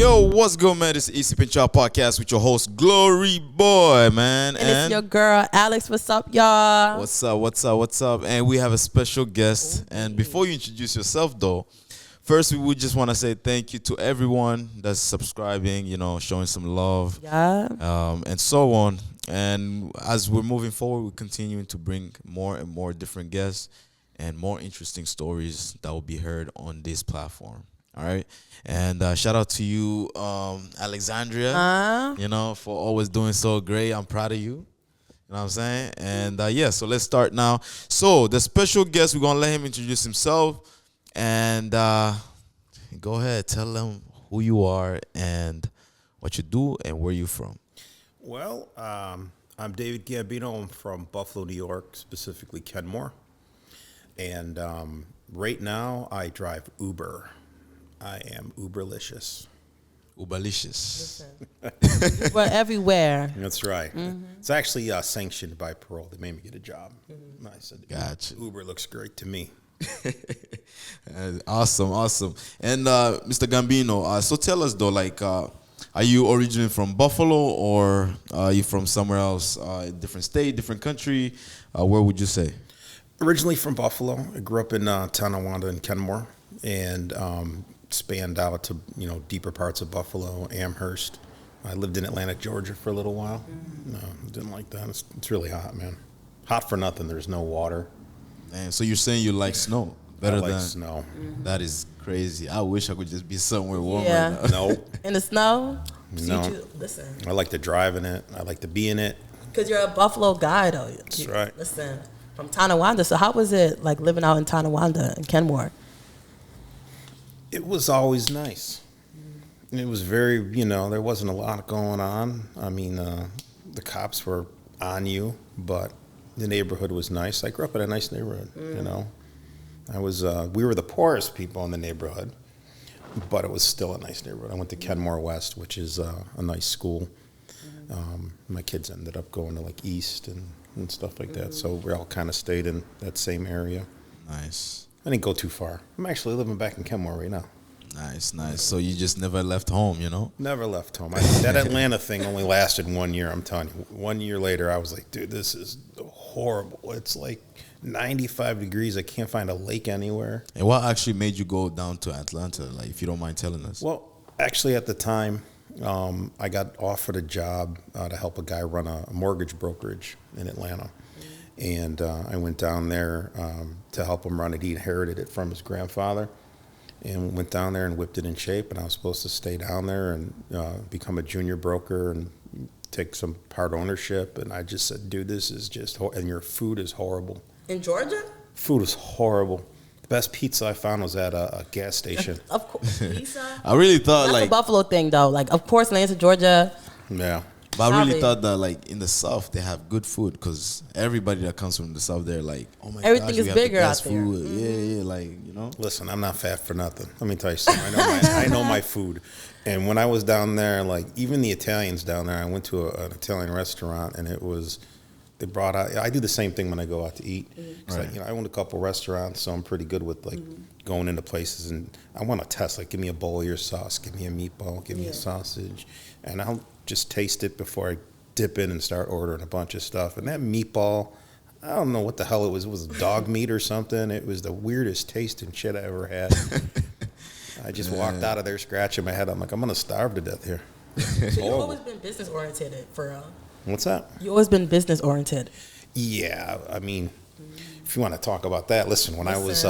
Yo, what's good, man? This is Easy Pinchar Podcast with your host, Glory Boy, man. And it's your girl, Alex. What's up, y'all? What's up? And we have a special guest. And before you introduce yourself, though, first, we would just want to say thank you to everyone that's subscribing, showing some love, and so on. And as we're moving forward, we're continuing to bring more and more different guests and more interesting stories that will be heard on this platform. All right. And shout out to you, Alexandria, for always doing so great. I'm proud of you. You know what I'm saying? And so let's start now. So the special guest, we're going to let him introduce himself. And go ahead, tell them who you are and what you do and where you're from. Well, I'm David Gambino. I'm from Buffalo, New York, specifically Kenmore. And right now, I drive Uber. I am Uberlicious. Uberlicious. We're everywhere. That's right. Mm-hmm. It's actually sanctioned by parole. They made me get a job. Mm-hmm. I said, gotcha. Uber looks great to me. Awesome. And Mr. Gambino, so tell us though, are you originally from Buffalo or are you from somewhere else, different state, different country? Where would you say? Originally from Buffalo. I grew up in Tonawanda and Kenmore, and spanned out to deeper parts of Buffalo, Amherst. I lived in Atlanta, Georgia for a little while. No, didn't like that. It's really hot, man. Hot for nothing. There's no water. Man, so you're saying you like snow better than snow? Mm-hmm. That is crazy. I wish I could just be somewhere warm right now. No. In the snow? No. Listen. I like to drive in it. I like to be in it. Because you're a Buffalo guy, though. That's right. Listen, from Tonawanda. So how was it like living out in Tonawanda and Kenmore? It was always nice. It was very, there wasn't a lot going on. I mean, the cops were on you, but the neighborhood was nice. I grew up in a nice neighborhood, we were the poorest people in the neighborhood, but it was still a nice neighborhood. I went to Kenmore West, which is a nice school. My kids ended up going to East and stuff like that, so we all kind of stayed in that same area. Nice. I didn't go too far. I'm actually living back in Kenmore right now. Nice. So you just never left home, Never left home. That Atlanta thing only lasted 1 year, I'm telling you. 1 year later, I was like, dude, this is horrible. It's 95 degrees. I can't find a lake anywhere. And what actually made you go down to Atlanta, if you don't mind telling us? Well, actually, at the time, I got offered a job to help a guy run a mortgage brokerage in Atlanta. And I went down there to help him run it. He inherited it from his grandfather. And went down there and whipped it in shape. And I was supposed to stay down there and become a junior broker and take some part ownership. And I just said, dude, this is just and your food is horrible. In Georgia? Food is horrible. The best pizza I found was at a gas station. Of course, pizza? I really thought That's a Buffalo thing, though. Of course, Atlanta, Georgia. Yeah. But I really thought that, in the South, they have good food because everybody that comes from the South, they're like, oh my everything gosh, is we have bigger the best out there. food. Yeah, Listen, I'm not fat for nothing. Let me tell you something. I know my food. And when I was down there, even the Italians down there, I went to an Italian restaurant, and they brought out, I do the same thing when I go out to eat. Right. I own a couple restaurants, so I'm pretty good with, going into places, and I want to test, give me a bowl of your sauce, give me a meatball, give me a sausage, and I'll just taste it before I dip in and start ordering a bunch of stuff. And that meatball, I don't know what the hell it was. It was dog meat or something. It was the weirdest tasting shit I ever had. I just walked out of there scratching my head. I'm like, I'm going to starve to death here. So you've always been business oriented, for real. What's that? You've always been business oriented. Yeah, I mean, if you want to talk about that, listen. When I was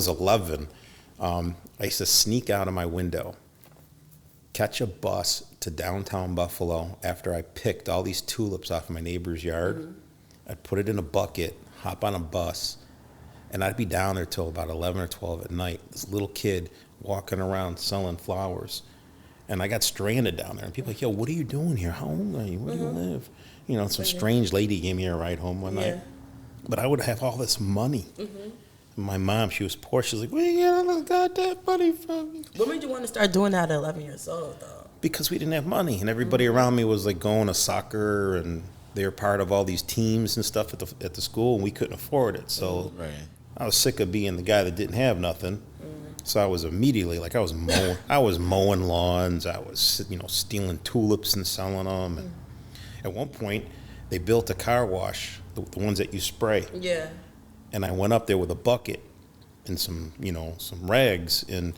11, I used to sneak out of my window, catch a bus to downtown Buffalo after I picked all these tulips off my neighbor's yard. I'd put it in a bucket, hop on a bus, and I'd be down there till about 11 or 12 at night. This little kid walking around selling flowers. And I got stranded down there. And people like, yo, what are you doing here? How old are you? Where do you live? Some strange lady gave me a ride home one night. But I would have all this money. My mom, she was poor. She was like, where you get all this goddamn money from? What made you want to start doing that at 11 years old, though? Because we didn't have money. And everybody around me was going to soccer, and they were part of all these teams and stuff at the school, and we couldn't afford it. So I was sick of being the guy that didn't have nothing. So I was immediately like, I was mowing lawns. I was, stealing tulips and selling them. And at one point, they built a car wash, the ones that you spray. Yeah. And I went up there with a bucket and some rags, and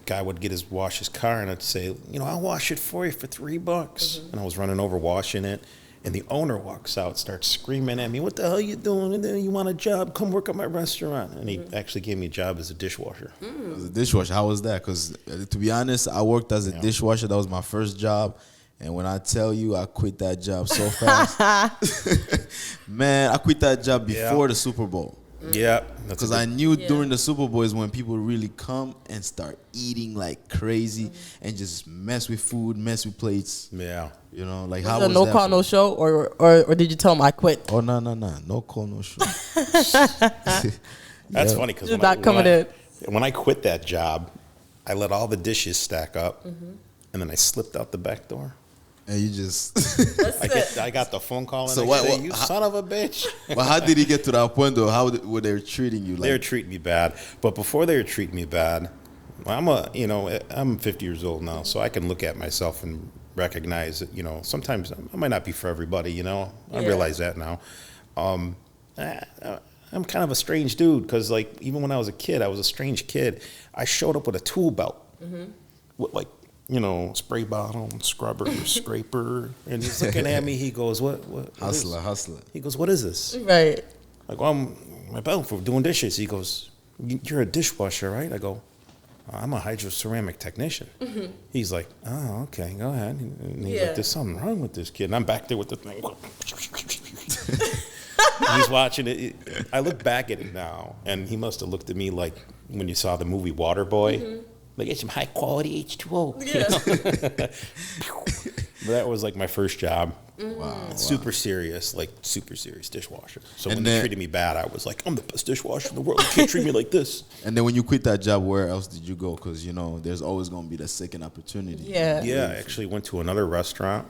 guy would wash his car, and I'd say, I'll wash it for you for $3. And I was running over washing it. And the owner walks out, starts screaming at me, "What the hell are you doing? And then you want a job? Come work at my restaurant." And he actually gave me a job as a dishwasher. As a dishwasher, how was that? Because to be honest, I worked as a dishwasher. That was my first job. And when I tell you, I quit that job so fast. Man, I quit that job before the Super Bowl. Yeah. Because I knew during the Super Bowl is when people really come and start eating like crazy and just mess with food, mess with plates. Yeah. Like was how it was no that call, no show, or did you tell him I quit? Oh, no. No call, no show. That's funny because when I quit that job, I let all the dishes stack up, and then I slipped out the back door. And you just... I got the phone call, and So you son of a bitch. Well, how did he get to that point, though? How were they treating you? They were treating me bad. But before they were treating me bad, I'm 50 years old now, so I can look at myself and recognize that, sometimes I might not be for everybody, I realize that now. I'm kind of a strange dude because, even when I was a kid, I was a strange kid. I showed up with a tool belt, with, spray bottle, and scrubber, scraper, and he's looking at me. He goes, "What? Hustler. He goes, "What is this?" Right. Like, "Well, my belt for doing dishes." He goes, "You're a dishwasher, right?" I go, "I'm a hydroceramic technician." He's like, "Oh, okay, go ahead." And he's like, "There's something wrong with this kid." And I'm back there with the thing. He's watching it. I look back at it now, and he must have looked at me like when you saw the movie Waterboy. Like, get some high quality H2O. Yeah. But that was my first job. Wow. Super serious dishwasher. So when they treated me bad, I was like, I'm the best dishwasher in the world. You can't treat me like this. And then when you quit that job, where else did you go? Because, there's always going to be the second opportunity. Yeah. Yeah, I actually went to another restaurant.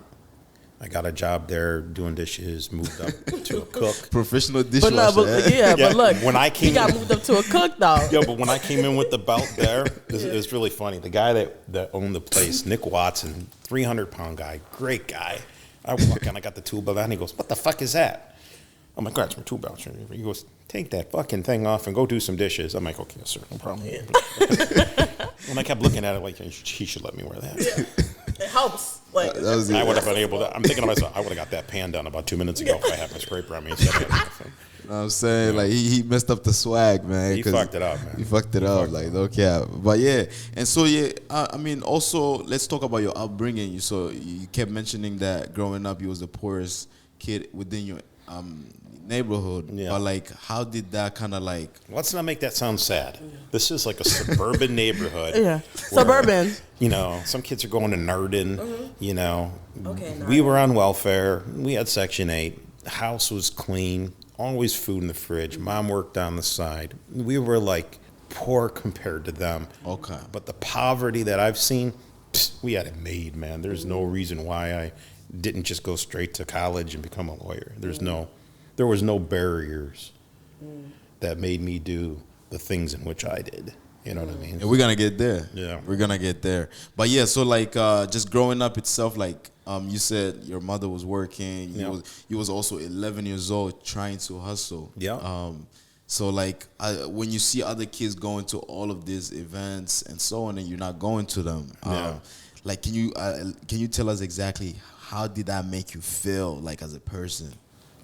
I got a job there doing dishes, moved up to a cook. Professional dishwasher. But look, when I came he got moved up to a cook, though. Yeah, but when I came in with the belt there, it's really funny. The guy that owned the place, Nick Watson, 300-pound guy, great guy. I walk in, I got the tool belt, and he goes, "What the fuck is that?" I'm like, "That's my tool belt." He goes, "Take that fucking thing off and go do some dishes." I'm like, "Okay, sir, no problem." And I kept looking at it like, he should let me wear that. Yeah. It helps. I would have been able to. I'm thinking to myself, I would have got that pan done about 2 minutes ago if I had my scraper on me instead of anything. You know what I'm saying? He messed up the swag, man. He fucked it up, man. He fucked it up, no cap. But and so also let's talk about your upbringing. So you kept mentioning that growing up you was the poorest kid within your neighborhood. Yeah. But how did that kind of Let's not make that sound sad. This is like a suburban neighborhood. Yeah, suburban. Some kids are going to Nardin. Okay. We were on welfare. We had Section 8. The house was clean. Always food in the fridge. Mom worked on the side. We were poor compared to them. Okay. But the poverty that I've seen, we had it made, man. There's no reason why I didn't just go straight to college and become a lawyer. There was no barriers that made me do the things in which I did. You know what I mean? And we're gonna get there. Yeah, we're gonna get there. But so just growing up itself, you said your mother was working. You was also 11 years old trying to hustle. Yeah. So when you see other kids going to all of these events and so on, and you're not going to them, can you tell us exactly how did that make you feel as a person?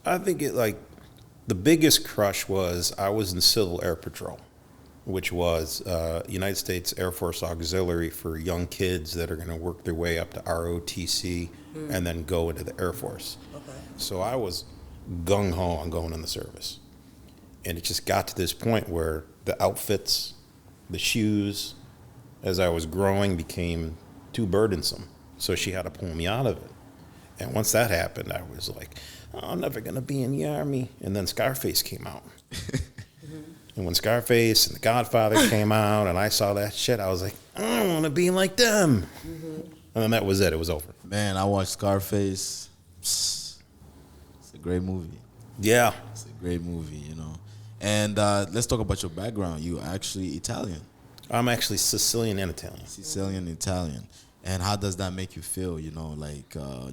I think the biggest crush was I was in Civil Air Patrol, which was United States Air Force Auxiliary for young kids that are going to work their way up to ROTC and then go into the Air Force. Okay. So I was gung-ho on going in the service. And it just got to this point where the outfits, the shoes, as I was growing, became too burdensome. So she had to pull me out of it. And once that happened, I was like, I'm never going to be in the Army. And then Scarface came out. And when Scarface and The Godfather came out and I saw that shit, I was like, I want to be like them. And then that was it. It was over. Man, I watched Scarface. It's a great movie. Yeah. It's a great movie, And let's talk about your background. You actually Italian. I'm actually Sicilian and Italian. Sicilian, Italian. And how does that make you feel,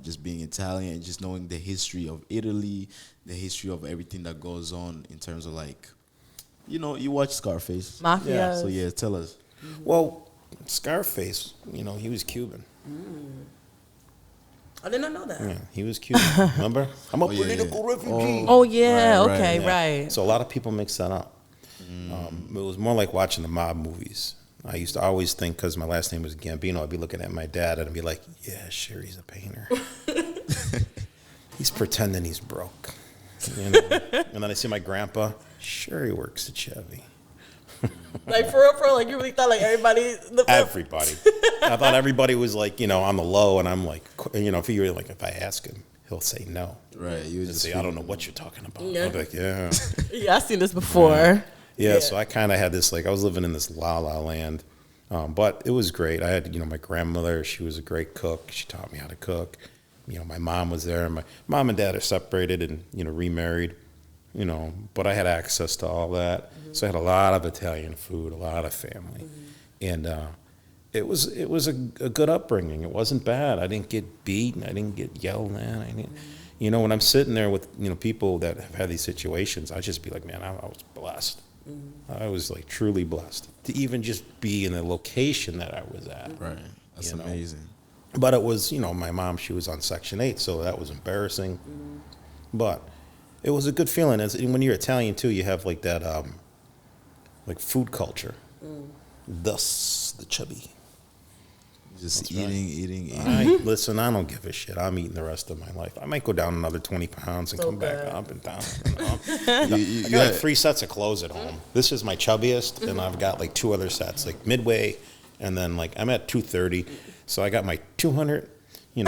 just being Italian and just knowing the history of Italy, the history of everything that goes on in terms of you watch Scarface. Mafia. Yeah. So, yeah, tell us. Well, Scarface, he was Cuban. I did not know that. Yeah, he was Cuban. Remember? I'm a political refugee. Oh, yeah. Right, Okay, Yeah. right. So a lot of people mix that up. It was more like watching the mob movies. I used to always think, because my last name was Gambino, I'd be looking at my dad and I'd be like, yeah, sure, he's a painter. He's pretending he's broke. And then I see my grandpa, sure, he works at Chevy. Like, for real, like, you really thought, like, everybody... Everybody. I thought everybody was, like, on the low, and I'm like, if I ask him, he'll say no. Right. You Just say, I don't know what you're talking about. Yeah. I'll be like, yeah. Yeah, I've seen this before. Yeah, so I kind of had this, I was living in this la-la land, but it was great. I had, my grandmother, she was a great cook. She taught me how to cook. My mom was there. My mom and dad are separated and, remarried, but I had access to all that. Mm-hmm. So I had a lot of Italian food, a lot of family. Mm-hmm. And it was a good upbringing. It wasn't bad. I didn't get beaten. I didn't get yelled at. I didn't, when I'm sitting there with, people that have had these situations, I just be like, man, I was blessed. I was truly blessed to even just be in the location that I was at. Right. That's amazing. But it was, my mom, she was on Section 8, so that was embarrassing. But it was a good feeling. When you're Italian, too, you have that, food culture. Thus, the chubby. Just That's eating. Listen, I don't give a shit. I'm eating the rest of my life. I might go down another 20 pounds and come back up and down. I got 3 sets of clothes at home. This is my chubbiest, and I've got 2 other sets, midway, and then I'm at 230. So I got my 200, my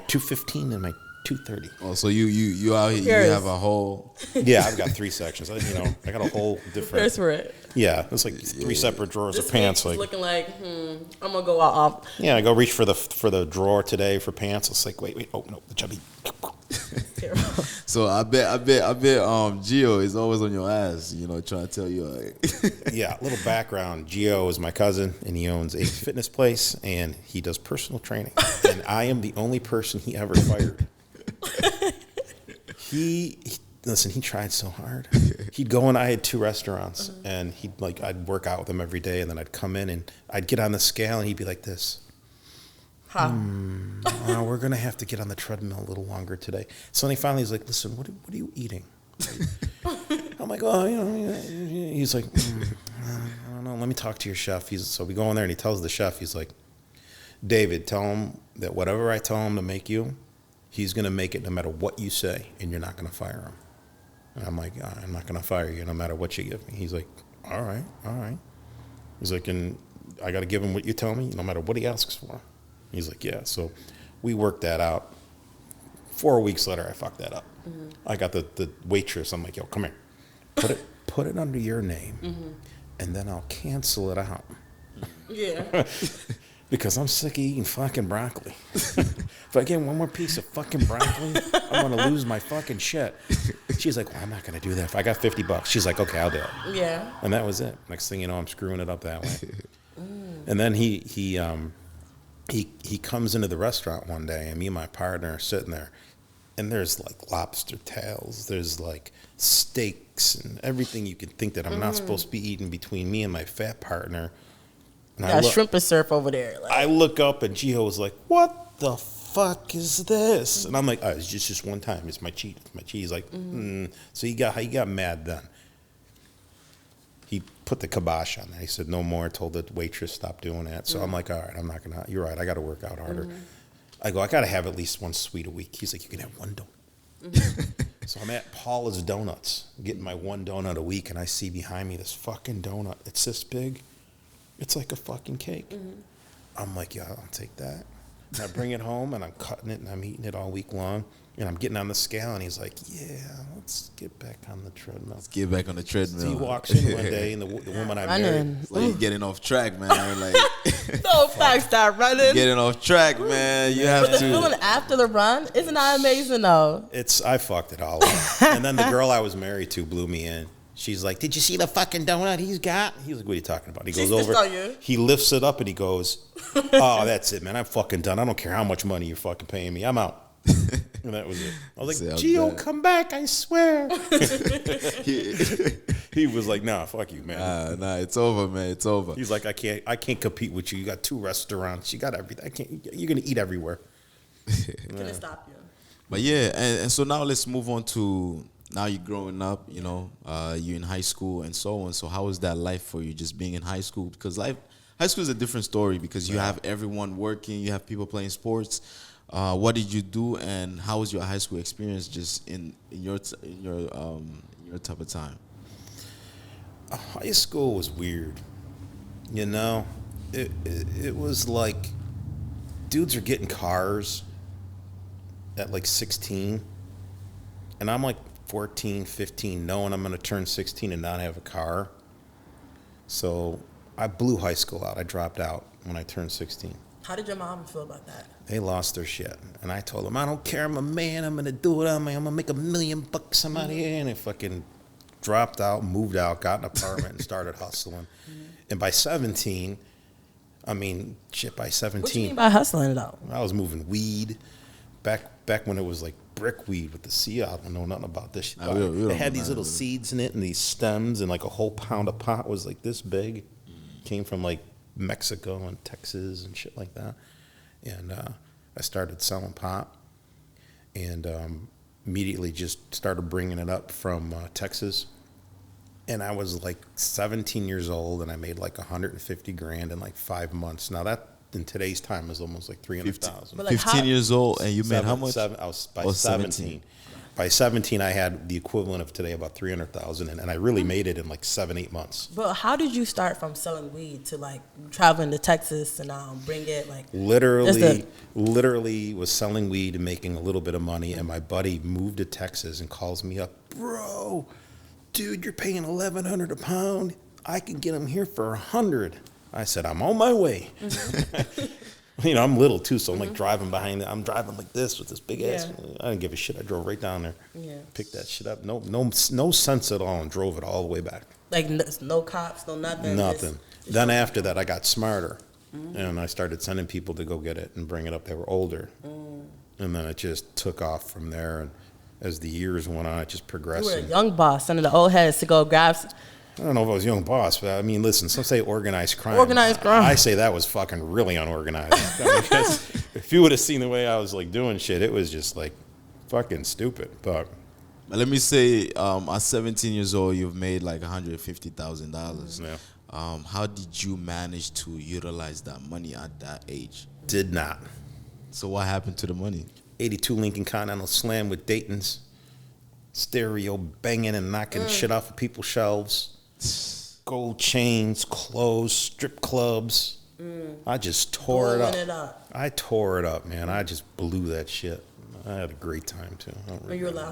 215 and my 230. Oh, so you out here, you have a whole... Yeah, I've got 3 sections. I got a whole different... First for it. Yeah, it's 3 separate drawers of pants. Looking I'm gonna go off. Yeah, I go reach for the drawer today for pants. It's wait, oh no, the chubby. So I bet Gio is always on your ass, trying to tell you. Yeah, little background. Gio is my cousin, and he owns a fitness place, and he does personal training. And I am the only person he ever fired. Listen, he tried so hard. He'd go and I had 2 restaurants, and I'd work out with him every day, and then I'd come in and I'd get on the scale, and he'd be like this. We're gonna have to get on the treadmill a little longer today. So then he finally was like, "Listen, what are you eating?" I'm like, "Oh, He's like, "I don't know. Let me talk to your chef." So we go in there, and he tells the chef, he's like, "David, tell him that whatever I tell him to make you, he's gonna make it no matter what you say, and you're not gonna fire him." And I'm like, "I'm not gonna fire you no matter what you give me." He's like, all right. He's like, "And I got to give him what you tell me, no matter what he asks for." He's like, "Yeah." So we worked that out. 4 weeks later, I fucked that up. I got the waitress. I'm like, "Yo, come here. Put it under your name, and then I'll cancel it out." Yeah. Because I'm sick of eating fucking broccoli. If I get one more piece of fucking broccoli, I'm going to lose my fucking shit. She's like, "Well, I'm not going to do that. If I got $50, she's like, "Okay, I'll do it." Yeah. And that was it. Next thing you know, I'm screwing it up that way. And then he comes into the restaurant one day, and me and my partner are sitting there, and there's lobster tails, there's steaks and everything you could think that I'm not supposed to be eating between me and my fat partner. And shrimp and surf over there. I look up, and Gio was like, "What the fuck is this?" And I'm like, "Oh, it's just one time. It's my cheat. It's my cheat." He's like, So he got mad then. He put the kibosh on that. He said, "No more." Told the waitress, "Stop doing that." So I'm like, "All right, I'm not going to. You're right. I got to work out harder." I go, "I got to have at least 1 sweet a week." He's like, "You can have 1 donut." So I'm at Paula's Donuts, getting my 1 donut a week, and I see behind me this fucking donut. It's this big. It's like a fucking cake. I'm like, "Yeah, I'll take that." And I bring it home, and I'm cutting it, and I'm eating it all week long. And I'm getting on the scale, and he's like, "Yeah, let's get back on the treadmill." Let's get back on the treadmill. So he walks in one day, and the woman I married. You're getting off track, man. No, facts, start running. Getting off track, man. You have to. But the feeling after the run, isn't that amazing, though? I fucked it all up. And then the girl I was married to blew me in. She's like, did you see the fucking donut he's got? He's like, what are you talking about? He goes She over, saw you. he lifts it up and he goes, oh, that's it, man. I'm fucking done. I don't care how much money you're fucking paying me. I'm out. And that was it. I was like, Gio, come back, I swear. He was like, nah, fuck you, man. Nah, it's over, man. It's over. He's like, I can't compete with you. You got 2 restaurants. You got everything. You're gonna eat everywhere. Couldn't stop you. But yeah, and so now let's move on to now you're growing up, you know, you're in high school and so on. So how was that life for you, just being in high school? Because high school is a different story because you have everyone working, you have people playing sports. What did you do, and how was your high school experience just in your type of time? High school was weird. You know, it was like dudes are getting cars at like 16, and I'm like 14, 15, knowing I'm going to turn 16 and not have a car. So I blew high school out. I dropped out when I turned 16. How did your mom feel about that? They lost their shit. And I told them, I don't care. I'm a man. I'm going to do it. I'm going to make $1 million. I'm out of here. And I fucking dropped out, moved out, got an apartment, and started hustling. And by 17, I mean, shit, by 17. What you mean by hustling, though? I was moving weed. Back when it was like brick weed with the seed. I don't know nothing about this shit. It had these little seeds in it and these stems, and like a whole pound of pot was like this big. Came from like Mexico and Texas and shit like that. And I started selling pot, and immediately just started bringing it up from Texas. And I was like 17 years old, and I made like 150 grand in like 5 months. Now that in today's time is almost like 300,000. Like 15 years old, and you made how much? I was by 17. By 17, I had the equivalent of today, about 300,000, and I really made it in like 7-8 months. But how did you start from selling weed to like traveling to Texas and bring it like? Literally was selling weed and making a little bit of money, and my buddy moved to Texas and calls me up, bro, dude, you're paying $1,100 a pound. I can get them here for $100. I said, I'm on my way. You know, I'm little too, so I'm like driving behind it. I'm driving like this with this big ass. I didn't give a shit. I drove right down there, picked that shit up. No sense at all, and drove it all the way back. Like no cops, no nothing. Nothing. Then after that, I got smarter, and I started sending people to go get it and bring it up. They were older, and then it just took off from there. And as the years went on, it just progressed. You were a young boss, sending the old heads to go grab. I don't know if I was a young boss, but I mean, listen, some say organized crime. Organized crime. I say that was fucking really unorganized. Because if you would have seen the way I was like doing shit, it was just like fucking stupid. But let me say, at 17 years old, you've made like $150,000. Yeah. How did you manage to utilize that money at that age? Did not. So what happened to the money? 82 Lincoln Continental Slam with Dayton's stereo banging and knocking shit off of people's shelves. Gold chains, clothes, strip clubs. I just tore it up. I tore it up, man. I just blew that shit. I had a great time too. When you were like,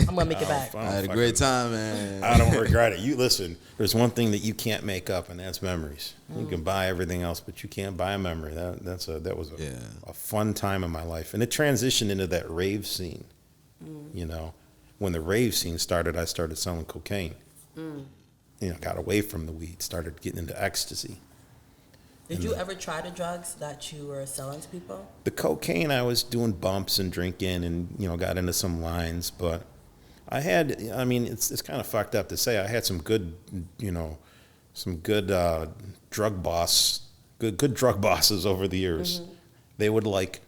I'm gonna make it back. I had a great time, man. I don't regret it. You listen. There's one thing that you can't make up, and that's memories. You can buy everything else, but you can't buy a memory. That was a fun time in my life, and it transitioned into that rave scene. You know, when the rave scene started, I started selling cocaine. You know, got away from the weed, started getting into ecstasy. Did you ever try the drugs that you were selling to people? The cocaine, I was doing bumps and drinking and, you know, got into some lines. But I had, I mean, it's kind of fucked up to say. I had some good, you know, some good drug drug bosses over the years. They would like,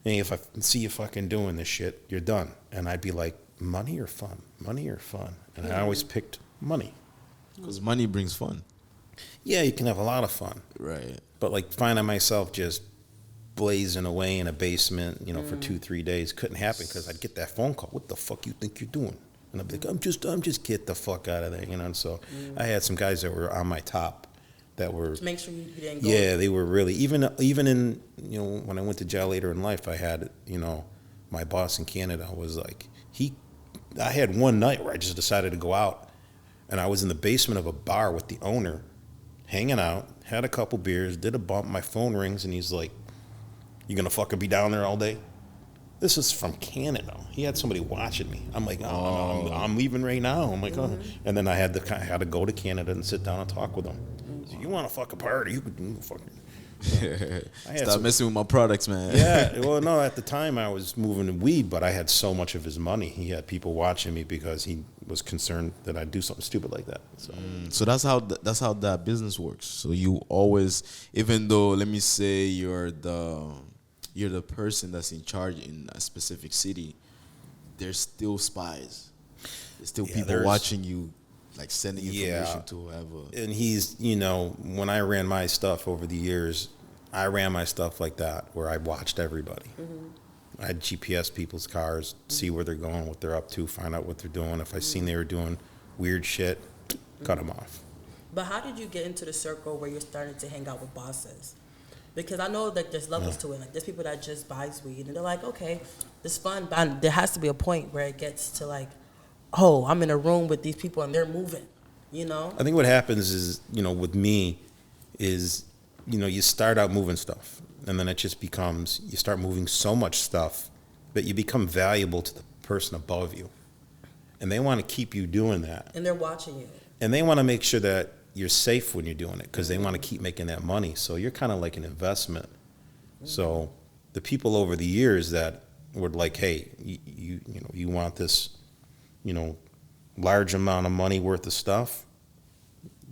hey, if I see you fucking doing this shit, you're done. And I'd be like, money or fun? Money or fun? And I always picked money. Because money brings fun. Yeah, you can have a lot of fun. Right. But like finding myself just blazing away in a basement, you know, for 2-3 days couldn't happen because I'd get that phone call. What the fuck you think you're doing? And I'd be like, I'm just get the fuck out of there, you know. And so I had some guys that were on my top that were to make sure you didn't go. Yeah, they were really even in, you know, when I went to jail later in life, I had, you know, my boss in Canada was like I had one night where I just decided to go out, and I was in the basement of a bar with the owner, hanging out, had a couple beers, did a bump, my phone rings, and he's like, you gonna fucking be down there all day? This is from Canada. He had somebody watching me. I'm like, oh, I'm leaving right now. I'm like, oh. And then I had to go to Canada and sit down and talk with him. So you want to fuck a party? You could fucking. Stop messing with my products, man. Yeah, well, no, at the time I was moving weed, but I had so much of his money. He had people watching me because he was concerned that I'd do something stupid like that. So that's how that business works. So you always, even though, let me say you're the person that's in charge in a specific city, there's still spies. There's still people watching you, like sending information to whoever. And he's, when I ran my stuff over the years, I ran my stuff like that, where I watched everybody. I had GPS people's cars, see where they're going, what they're up to, find out what they're doing. If I seen they were doing weird shit, cut them off. But how did you get into the circle where you're starting to hang out with bosses? Because I know that there's levels to it. Like, there's people that just buys weed, and they're like, okay, this is fun, but there has to be a point where it gets to like, oh, I'm in a room with these people and they're moving, I think what happens is, with me, is, you start out moving stuff, and then it just becomes, you start moving so much stuff that you become valuable to the person above you. And they want to keep you doing that. And they're watching you. And they want to make sure that you're safe when you're doing it, because they want to keep making that money. So you're kind of like an investment. So the people over the years that were like, hey, you want this, large amount of money worth of stuff,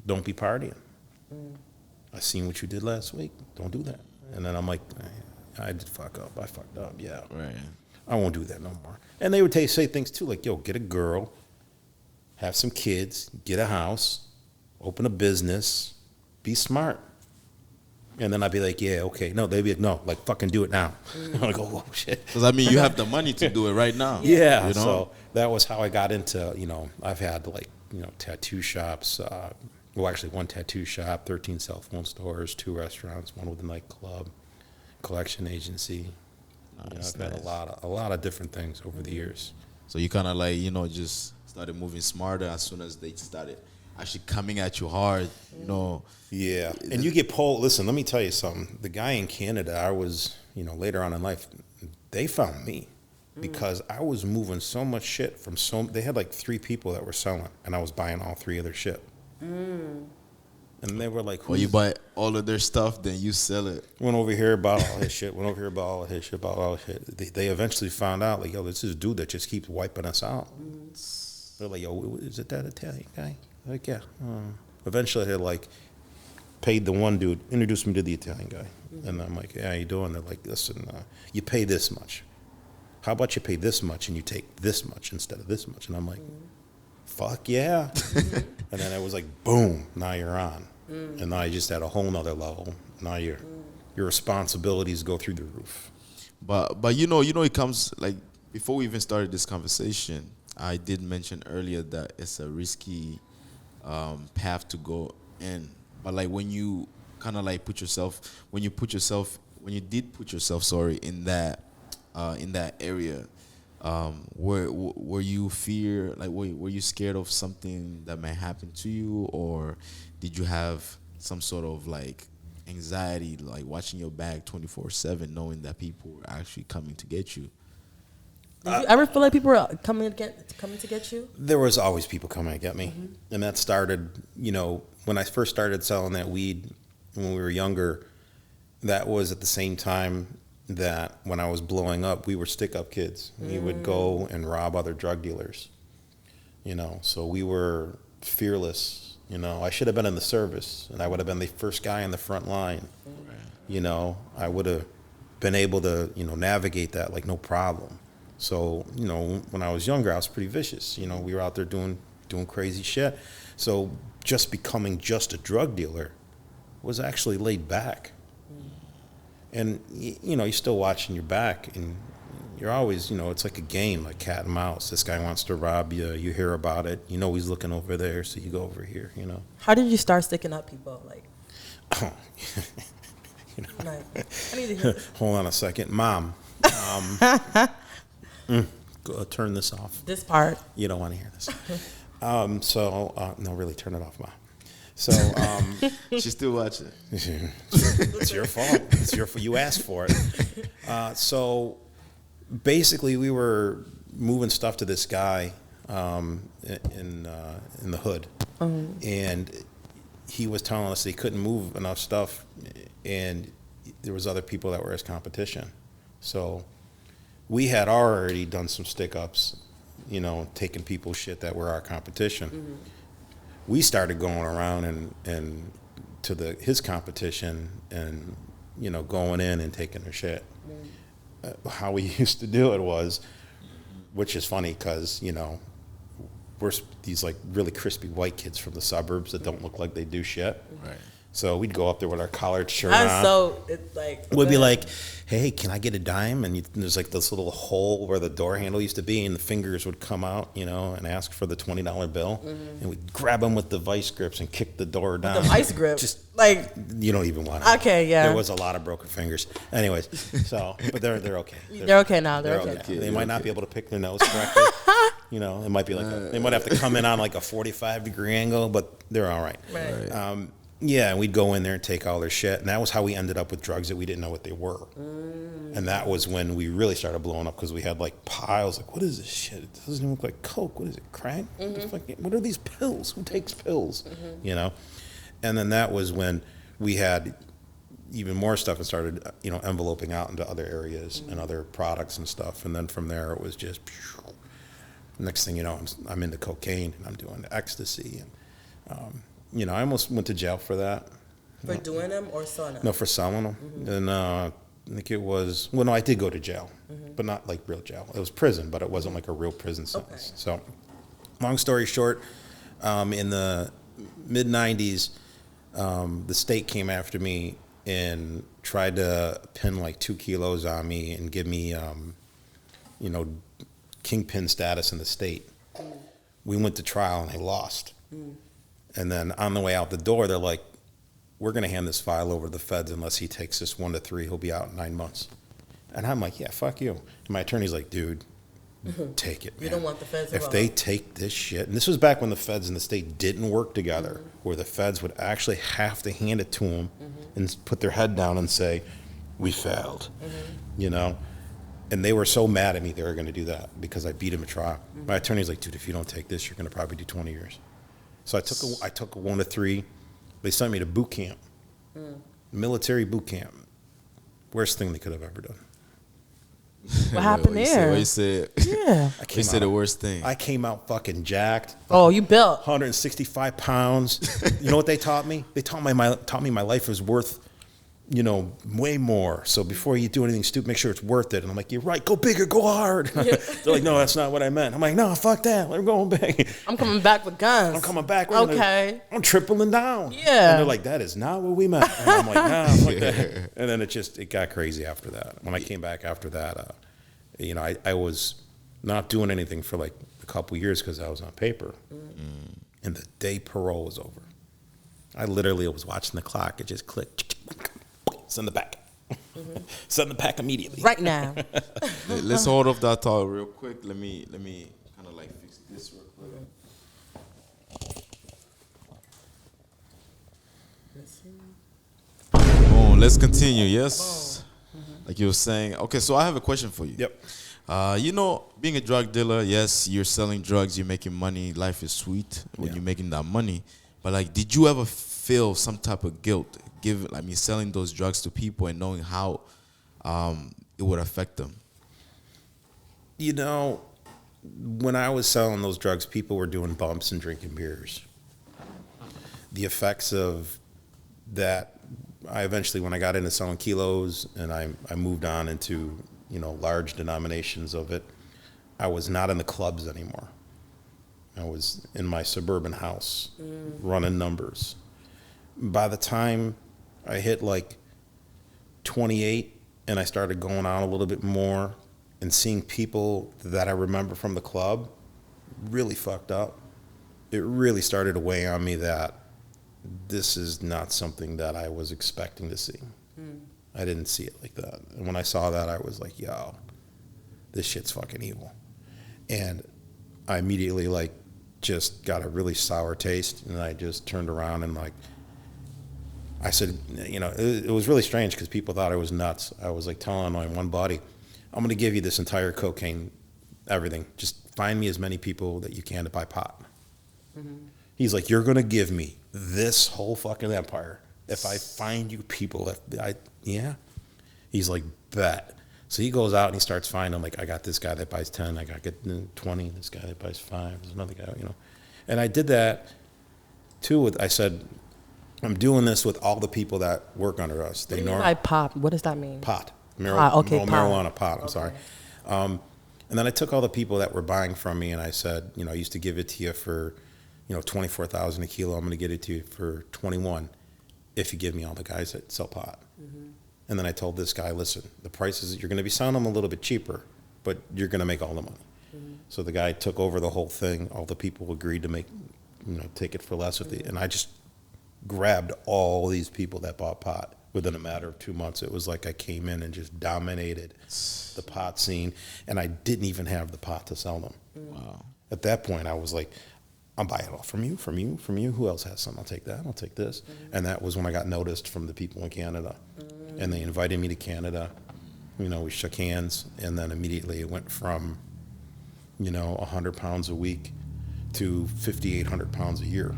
don't be partying. I seen what you did last week. Don't do that. And then I'm like, I did fuck up. I fucked up. Yeah. Right. I won't do that no more. And they would say things too, like, yo, get a girl, have some kids, get a house, open a business, be smart. And then I'd be like, yeah, okay. No, they'd be like, no, like, fucking do it now. I'm like, oh, shit. Because, you have the money to do it right now. Yeah. So that was how I got into, I've had, like, tattoo shops. Well, actually, one tattoo shop, 13 cell phone stores, 2 restaurants, one with a nightclub, collection agency. I've had a lot of different things over the years. So you kind of like, just started moving smarter as soon as they started actually coming at you hard, Yeah, and you get pulled. Listen, let me tell you something. The guy in Canada, I was, later on in life, they found me because I was moving so much shit from they had like 3 people that were selling, and I was buying all 3 of their shit. And they were like, well, you buy all of their stuff, then you sell it. Went over here, bought all his shit, went over here, bought all his shit, bought all his shit. They eventually found out, like, yo, this is a dude that just keeps wiping us out. They're like, yo, is it that Italian guy? Like, yeah. Eventually, they like paid the one dude, introduced me to the Italian guy. And I'm like, yeah, how you doing? They're like, listen, you pay this much. How about you pay this much and you take this much instead of this much? And I'm like, fuck yeah. And then it was like, boom, now you're on. And now you just at a whole nother level. Now your responsibilities go through the roof. But it comes, like, before we even started this conversation, I did mention earlier that it's a risky path to go in. But like when you kind of like put yourself in that area, were you were you scared of something that might happen to you, or did you have some sort of like anxiety, like watching your back 24/7, knowing that people were actually coming to get you? Did you ever feel like people were coming to get you? There was always people coming to get me. And that started, when I first started selling that weed when we were younger, that was at the same time that when I was blowing up, we were stick-up kids. We would go and rob other drug dealers, so we were fearless. I should have been in the service, and I would have been the first guy in the front line. I would have been able to, navigate that like no problem. So, when I was younger, I was pretty vicious. We were out there doing crazy shit. So just becoming just a drug dealer was actually laid back. And, you're still watching your back, and you're always, it's like a game, like cat and mouse. This guy wants to rob you. You hear about it. He's looking over there, so you go over here, How did you start sticking up people? Like, I need to hear this. Hold on a second. Mom. Go, turn this off. This part. You don't want to hear this. No, really, turn it off, Mom. So, She's still watching. It's your fault. You asked for it. So, basically we were moving stuff to this guy in the hood, and he was telling us he couldn't move enough stuff, and there was other people that were his competition. So we had already done some stick-ups, you know, taking people's shit that were our competition. We started going around and to his competition and, you know, going in and taking their shit. How we used to do it was, which is funny because, you know, we're these like really crispy white kids from the suburbs that don't look like they do shit. Right. So we'd go up there with our collared shirt on. So it's like We'd be like, "Hey, can I get a dime?" And there's like this little hole where the door handle used to be, and the fingers would come out, you know, and ask for the $20 bill, and we'd grab them with the vice grips and kick the door down. the vice grip, Just like you don't even want it. Okay, yeah. There was a lot of broken fingers. Anyways, so but they're okay. They're okay now. They're okay. They might not be able to pick their nose correctly. You know, it might be like they might have to come in on like a 45-degree angle, but they're all right. Right. Yeah, and we'd go in there and take all their shit, and that was how we ended up with drugs that we didn't know what they were. And that was when we really started blowing up because we had like piles. Like, what is this shit? It doesn't even look like coke. What is it? Crack? What are these pills? Who takes pills? You know. And then that was when we had even more stuff and started, you know, enveloping out into other areas and other products and stuff. And then from there, it was just. Next thing you know, I'm into cocaine and I'm doing ecstasy, and you know, I almost went to jail for that. For doing them or selling them? No, for selling them. And I think it was no, I did go to jail, but not like real jail. It was prison, but it wasn't like a real prison sentence. Okay. So, long story short, in the mid '90s, the state came after me and tried to pin like 2 kilos on me and give me, you know, kingpin status in the state. We went to trial and they lost. And then on the way out the door, they're like, "We're going to hand this file over to the feds unless he takes this 1 to 3. He'll be out in 9 months." And I'm like, "Yeah, fuck you." And my attorney's like, "Dude, take it, man. You don't want the feds If they take this shit," and this was back when the feds and the state didn't work together, where the feds would actually have to hand it to them and put their head down and say, "We failed," you know? And they were so mad at me they were going to do that because I beat him at trial. My attorney's like, "Dude, if you don't take this, you're going to probably do 20 years. So I took a 1 to 3. They sent me to boot camp, military boot camp. Worst thing they could have ever done. What happened there? What you said? Yeah. You said the worst thing. I came out fucking jacked. Oh, you built 165 pounds. You know what they taught me? They taught me my life was worth, you know, way more. So before you do anything stupid, make sure it's worth it. And I'm like, "You're right. Go bigger, go hard." They're like, "No, that's not what I meant." I'm like, "No, fuck that. We're going big. I'm coming back with guns. I'm coming back. I'm tripling down." Yeah. And they're like, "That is not what we meant." And I'm like, "Nah, fuck that." And then it got crazy after that. When I came back after that, you know, I was not doing anything for like a couple years because I was on paper. And the day parole was over, I literally was watching the clock. It just clicked. Send the pack. Send the pack immediately. Right now. Let's hold off that thought real quick. Let me kind of like fix this real quick. Boom. Let's continue. Yes. Like you were saying. Okay, so I have a question for you. Yep. You know, being a drug dealer, yes, you're selling drugs, you're making money. Life is sweet when you're making that money. But like, did you ever feel some type of guilt, selling those drugs to people and knowing how it would affect them? You know, when I was selling those drugs, people were doing bumps and drinking beers. The effects of that, I eventually, when I got into selling kilos and I moved on into, you know, large denominations of it, I was not in the clubs anymore. I was in my suburban house running numbers. By the time I hit like 28 and I started going out a little bit more and seeing people that I remember from the club really fucked up, it really started to weigh on me that this is not something that I was expecting to see. I didn't see it like that. And when I saw that, I was like, "Yo, this shit's fucking evil." And I immediately like just got a really sour taste, and I just turned around and like I said, you know, it was really strange because people thought I was nuts. I was like telling my one buddy, I'm going to give you this entire cocaine, everything. Just find me as many people that you can to buy pot. Mm-hmm. He's like, you're going to give me this whole fucking empire if I find you people. Yeah. He's like, bet. So he goes out and he starts finding, like, I got this guy that buys 10, I got 20, this guy that buys 5, there's another guy, And I did that too. I said, I'm doing this with all the people that work under us. What do you mean by pot? What does that mean? Pot. Marijuana pot. I'm sorry. And then I took all the people that were buying from me and I said, I used to give it to you for, 24,000 a kilo. I'm going to get it to you for 21 if you give me all the guys that sell pot. Mm-hmm. And then I told this guy, listen, the prices, you're going to be selling them a little bit cheaper, but you're going to make all the money. Mm-hmm. So the guy took over the whole thing. All the people agreed to make, take it for less. And I just grabbed all these people that bought pot within a matter of 2 months. It was like I came in and just dominated the pot scene, and I didn't even have the pot to sell them. Wow. At that point, I was like, I'm buying it all from you. Who else has some? I'll take that. I'll take this. Mm-hmm. And that was when I got noticed from the people in Canada. Mm-hmm. And they invited me to Canada. We shook hands, and then immediately it went from, 100 pounds a week to 5,800 pounds a year.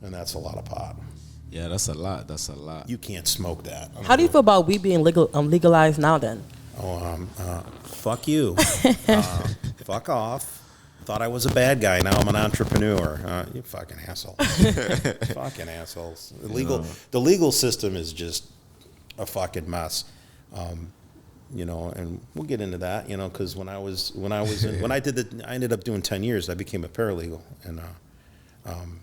And that's a lot of pot. Yeah, that's a lot. You can't smoke that. How do you feel about weed being legalized now then? Fuck you. Fuck off. Thought I was a bad guy. Now I'm an entrepreneur. You fucking asshole. Fucking assholes. The legal system is just a fucking mess. And we'll get into that. Because when I ended up doing 10 years, I became a paralegal. And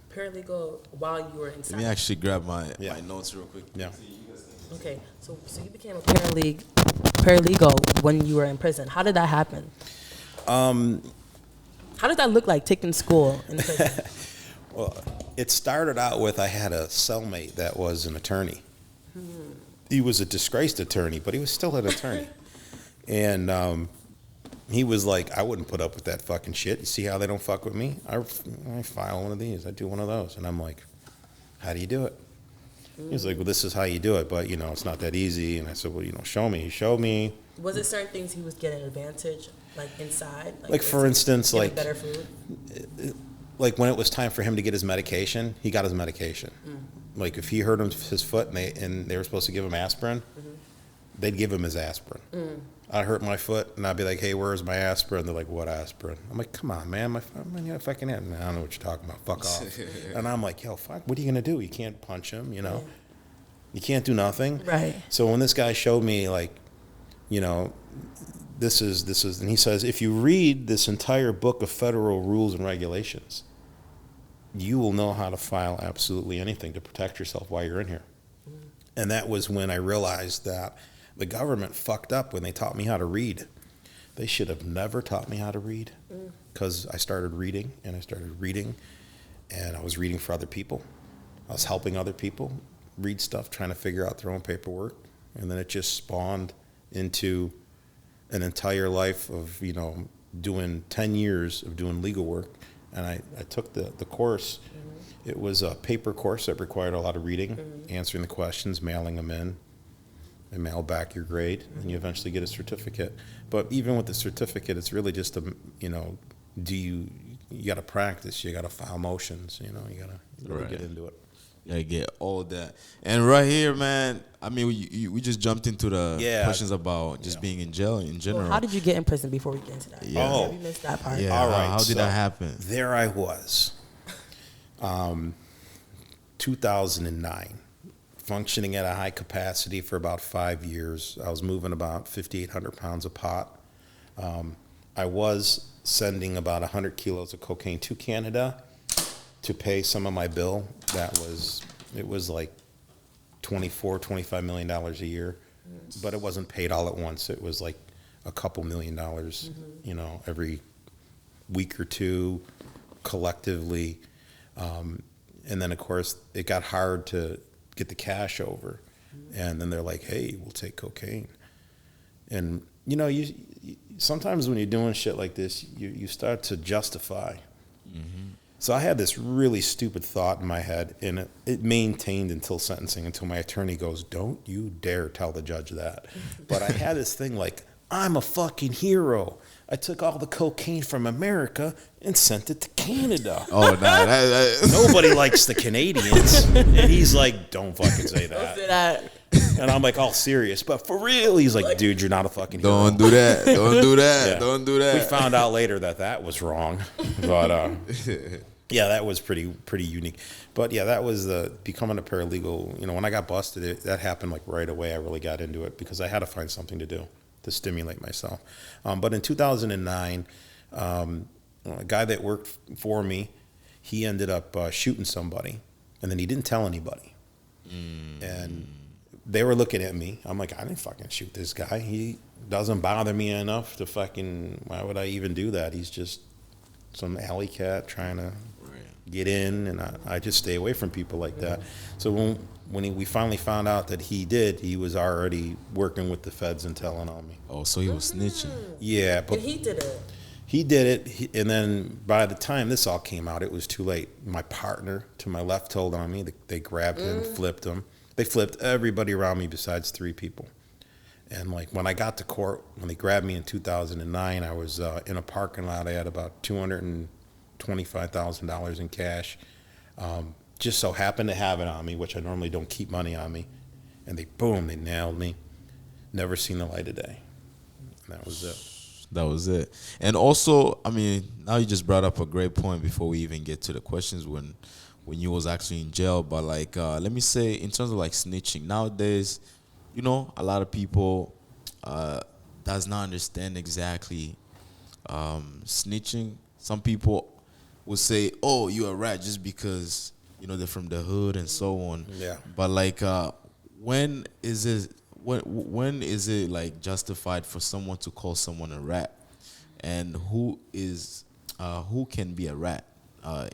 paralegal while you were inside. Let me actually grab my notes real quick. Yeah. Okay, so you became a paralegal when you were in prison. How did that happen? How did that look like, taking school in prison? Well, it started out with I had a cellmate that was an attorney. He was a disgraced attorney, but he was still an attorney. And he was like, I wouldn't put up with that fucking shit. You see how they don't fuck with me? I file one of these. I do one of those. And I'm like, how do you do it? He's like, well, this is how you do it, but, it's not that easy. And I said, well, show me. He showed me. Was it certain things he was getting advantage, like inside? Like for instance, like better food? Like when it was time for him to get his medication, he got his medication. Like if he hurt his foot and they were supposed to give him aspirin, they'd give him his aspirin. I'd hurt my foot and I'd be like, hey, where's my aspirin? They're like, what aspirin? I'm like, come on, man. I fucking had. I don't know what you're talking about. Fuck off. And I'm like, yo, fuck, what are you going to do? You can't punch him, You can't do nothing. Right. So when this guy showed me, like, this is, and he says, if you read this entire book of federal rules and regulations, you will know how to file absolutely anything to protect yourself while you're in here. And that was when I realized that the government fucked up when they taught me how to read. They should have never taught me how to read, because I started reading, and I was reading for other people. I was helping other people read stuff, trying to figure out their own paperwork. And then it just spawned into an entire life of, doing 10 years of doing legal work. And I took the course. It was a paper course that required a lot of reading, answering the questions, mailing them in. And mail back your grade, and you eventually get a certificate. But even with the certificate, it's really just you got to practice, you got to file motions, you got to really get into it. Yeah, get all that. And right here, man, I mean, we just jumped into the questions about just being in jail in general. Well, how did you get in prison before we get into that? Yeah. Oh, we missed that part. Yeah, all right. How did that happen? There I was, 2009. Functioning at a high capacity for about 5 years. I was moving about 5,800 pounds of pot. I was sending about 100 kilos of cocaine to Canada to pay some of my bill. It was like $25 million a year, but it wasn't paid all at once. It was like a couple $1 million, every week or two collectively. And then of course it got hard to get the cash over, and then they're like, hey, we'll take cocaine. And you sometimes when you're doing shit like this, you start to justify. So I had this really stupid thought in my head, and it maintained until sentencing, until my attorney goes, don't you dare tell the judge that. But I had this thing like, I'm a fucking hero. I took all the cocaine from America and sent it to Canada. Oh, nah. Nobody likes the Canadians. And he's like, don't fucking say that. Don't say that. And I'm like, all serious. But for real, he's like, dude, you're not a fucking hero. Don't do that. Don't do that. Yeah. Don't do that. We found out later that was wrong. But yeah, that was pretty unique. But yeah, that was becoming a paralegal. You know, when I got busted, that happened like right away. I really got into it because I had to find something to do to stimulate myself. But in 2009, a guy that worked for me, he ended up shooting somebody, and then he didn't tell anybody. And they were looking at me. I'm like, I didn't fucking shoot this guy. He doesn't bother me enough to fucking, why would I even do that? He's just some alley cat trying to get in, and I just stay away from people like that. So when we finally found out that he was already working with the feds and telling on me. Oh, so he was snitching. Yeah. But and he did it. He did it, and then by the time this all came out, it was too late. My partner to my left told on me. They grabbed him, flipped him. They flipped everybody around me besides 3 people. And like when I got to court, when they grabbed me in 2009, I was in a parking lot. I had about $225,000 in cash. Just so happened to have it on me, which I normally don't keep money on me. And they nailed me. Never seen the light of day. And that was it. That was it. And also, I mean, now you just brought up a great point before we even get to the questions when you was actually in jail. But like, let me say, in terms of like snitching, nowadays, you know, a lot of people does not understand exactly snitching. Some people will say, "Oh, you're a rat," just because you know they're from the hood and so on. Yeah. But like, when is it like justified for someone to call someone a rat, and who can be a rat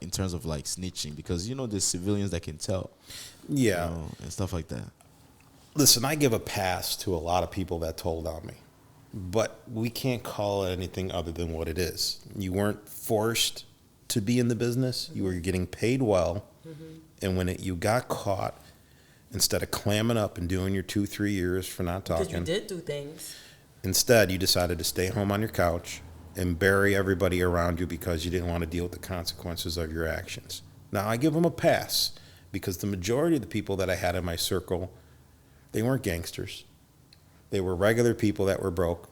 in terms of like snitching? Because you know there's civilians that can tell, yeah, you know, and stuff like that. Listen, I give a pass to a lot of people that told on me, but we can't call it anything other than what it is. You weren't forced to be in the business. You were getting paid well, and when you got caught, instead of clamming up and doing your 2-3 years for not talking, because you did do things. Instead, you decided to stay home on your couch and bury everybody around you because you didn't want to deal with the consequences of your actions. Now, I give them a pass because the majority of the people that I had in my circle, they weren't gangsters. They were regular people that were broke,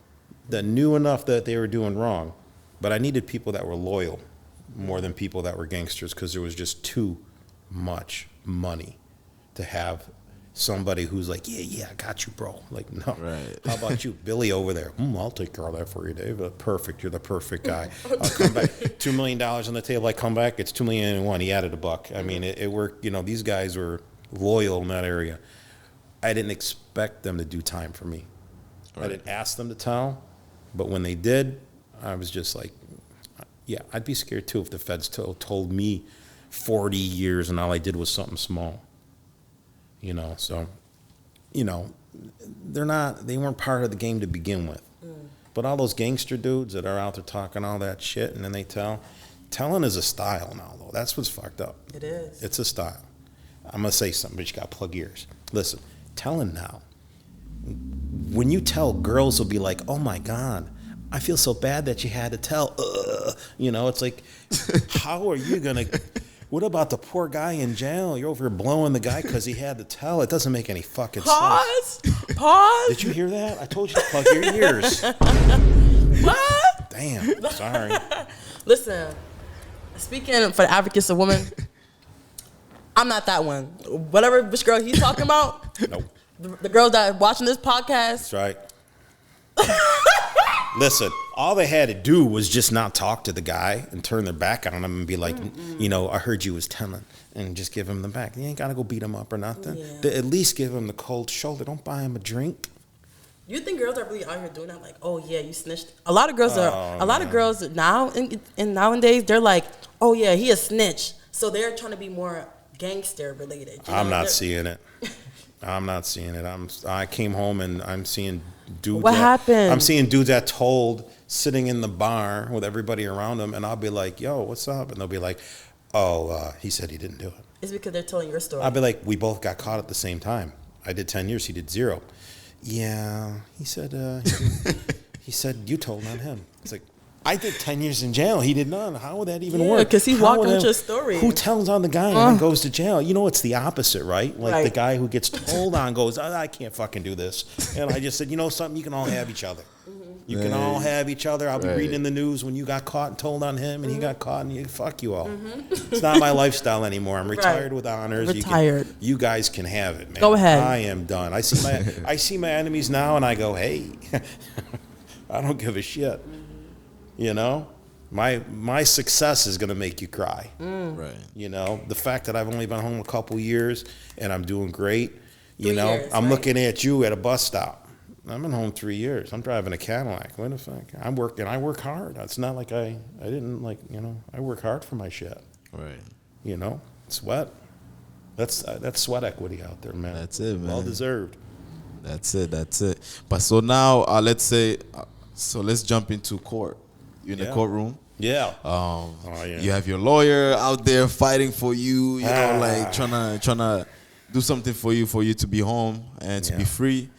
that knew enough that they were doing wrong. But I needed people that were loyal more than people that were gangsters because there was just too much money to have somebody who's like, yeah, I got you, bro. Like, no. Right. How about you, Billy over there? I'll take care of that for you, Dave. Perfect. You're the perfect guy. I'll come back. $2 million on the table. I come back. It's $2,000,001. He added a buck. I mean, it worked. You know, these guys were loyal in that area. I didn't expect them to do time for me. Right. I didn't ask them to tell, but when they did, I was just like, yeah, I'd be scared too if the feds told me 40 years and all I did was something small. You know, so, you know, they weren't part of the game to begin with. But all those gangster dudes that are out there talking all that shit and then they telling is a style now, though. That's what's fucked up. It is. It's a style. I'm going to say something, but you got to plug ears. Listen, telling now. When you tell, girls will be like, oh my God, I feel so bad that you had to tell. You know, it's like, how are you going to... What about the poor guy in jail? You're over here blowing the guy because he had to tell. It doesn't make any fucking sense. Pause. Did you hear that? I told you to plug your ears. What? Damn. Sorry. Listen, speaking for the advocates of women, I'm not that one. Whatever which girl he's talking about. Nope. The girls that are watching this podcast. That's right. Listen, all they had to do was just not talk to the guy and turn their back on him and be like, you know, I heard you was telling, and just give him the back. You ain't got to go beat him up or nothing. Yeah. At least give him the cold shoulder. Don't buy him a drink. You think girls are really out here doing that? Like, oh yeah, you snitched. A lot of girls girls now and nowadays they're like, oh yeah, he a snitch. So they're trying to be more gangster related. You know? I'm not seeing it. I'm not seeing it. I came home and I'm seeing dudes. What happened? I'm seeing dudes that told sitting in the bar with everybody around them, and I'll be like, "Yo, what's up?" And they'll be like, "Oh, he said he didn't do it." It's because they're telling your story. I'll be like, "We both got caught at the same time. I did 10 years. He did 0. Yeah, he said He said, you told on him. It's like, I did 10 years in jail. He did none. How would that even work? Because he walked with your story. Who tells on the guy and then goes to jail? You know, it's the opposite, right? Like the guy who gets told on goes, I can't fucking do this. And I just said, you know something? You can all have each other. You can all have each other. I'll be reading in the news when you got caught and told on him, and he got caught, and fuck you all. It's not my lifestyle anymore. I'm retired with honors. Retired. You guys can have it, man. Go ahead. I am done. I see my enemies now, and I go, hey, I don't give a shit. You know, my success is gonna make you cry. Right. You know, the fact that I've only been home a couple years and I'm doing great. You 3 know, years, I'm looking at you at a bus stop. I've been home 3 years. I'm driving a Cadillac. What the fuck? I work hard. It's not like I didn't like, you know, I work hard for my shit. Right. You know, sweat. That's sweat equity out there, man. That's it, man. Well deserved. That's it. But so now, let's say, let's jump into court. You're in the courtroom. Yeah. You have your lawyer out there fighting for you. You know, like trying to do something for you to be home and to be free.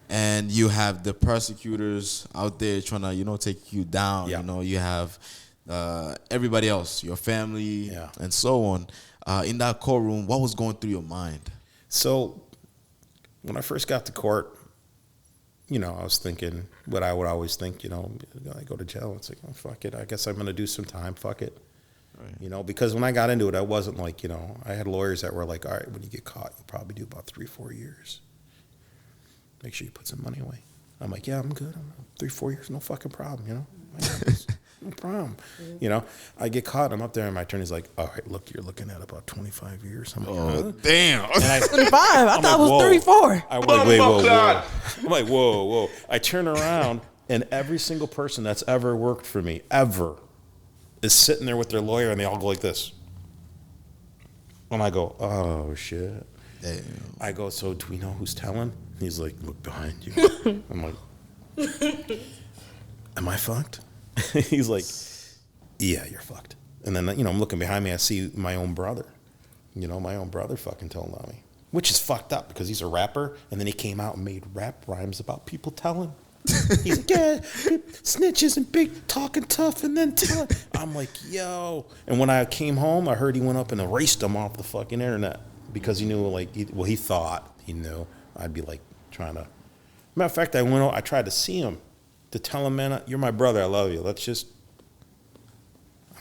And you have the prosecutors out there trying to, you know, take you down. Yeah. You know, you have everybody else, your family, and so on. In that courtroom, what was going through your mind? So when I first got to court, you know, I was thinking what I would always think, you know, I go to jail. It's like, oh, fuck it. I guess I'm going to do some time. Fuck it. Right. You know, because when I got into it, I wasn't like, you know, I had lawyers that were like, all right, when you get caught, you'll probably do about 3-4 years. Make sure you put some money away. I'm like, yeah, I'm good. 3-4 years, no fucking problem, you know. No problem. You know, I get caught. I'm up there, and my attorney's like, all right, look, you're looking at about 25 years. I'm like, oh, damn. 25? I thought it was 34. I'm like, wait, whoa. I'm like, whoa. I turn around, and every single person that's ever worked for me, ever, is sitting there with their lawyer, and they all go like this. And I go, oh, shit. Damn. I go, so do we know who's telling? He's like, look behind you. I'm like, am I fucked? He's like, yeah, you're fucked. And then, you know, I'm looking behind me, I see my own brother. You know, my own brother fucking told on me. Which is fucked up because he's a rapper, and then he came out and made rap rhymes about people telling. He's like, yeah, snitches and big talking tough and then telling. I'm like, yo. And when I came home, I heard he went up and erased them off the fucking internet because he knew, like, he thought he knew I'd be like trying to. Matter of fact, I tried to see him to tell him, man, you're my brother. I love you. Let's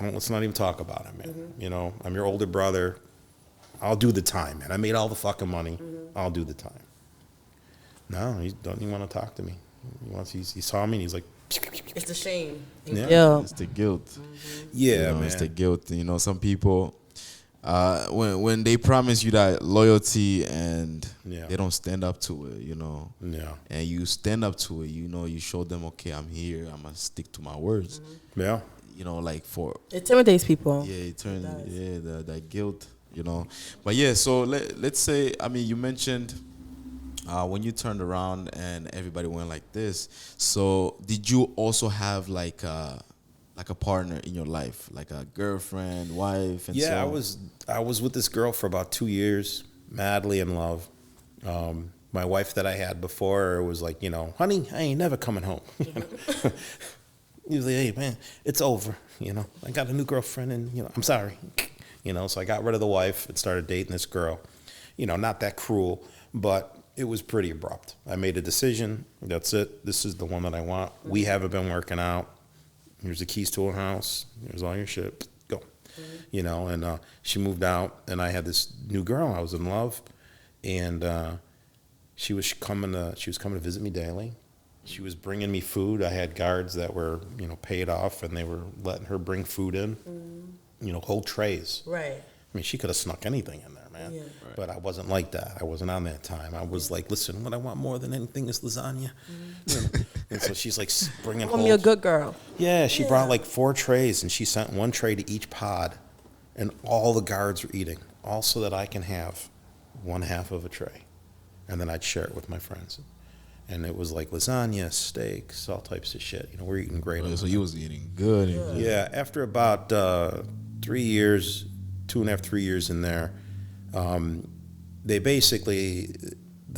not even talk about it, man. Mm-hmm. You know, I'm your older brother. I'll do the time, man. I made all the fucking money. Mm-hmm. I'll do the time. No, he doesn't even want to talk to me. He saw me and he's like, it's the shame. Yeah. It's the guilt. Mm-hmm. Yeah, you know, man. It's the guilt. You know, some people, when they promise you that loyalty and they don't stand up to it, you know. Yeah. And you stand up to it, you know, you show them, okay, I'm here, I'm going to stick to my words. Mm-hmm. Yeah. You know, like it intimidates people. Yeah, that guilt, you know. But yeah, so let's say, I mean, you mentioned when you turned around and everybody went like this. So did you also have like a partner in your life, like a girlfriend, wife, and so on? I was with this girl for about 2 years, madly in love. My wife that I had before was like, you know, honey, I ain't never coming home. He was like, hey, man, it's over. You know, I got a new girlfriend and, you know, I'm sorry. You know, so I got rid of the wife and started dating this girl. You know, not that cruel, but it was pretty abrupt. I made a decision. That's it. This is the one that I want. We haven't been working out. Here's the keys to a house. Here's all your shit. Go. Mm-hmm. You know, and she moved out, and I had this new girl. I was in love, and she was coming to visit me daily. She was bringing me food. I had guards that were, you know, paid off, and they were letting her bring food in. Mm-hmm. You know, whole trays. Right. I mean, she could have snuck anything in there, man. Yeah. Right. But I wasn't like that. I wasn't on that time. I was like, listen, what I want more than anything is lasagna. Mm-hmm. You know? And so she's like bringing home. Me a good girl. Yeah, she brought like 4 trays, and she sent 1 tray to each pod, and all the guards were eating, all so that I can have 1/2 of a tray, and then I'd share it with my friends. And it was like lasagna, steaks, all types of shit. You know, we're eating great. So you was eating good. Yeah, after about 3 years, 2.5, 3 years in there, the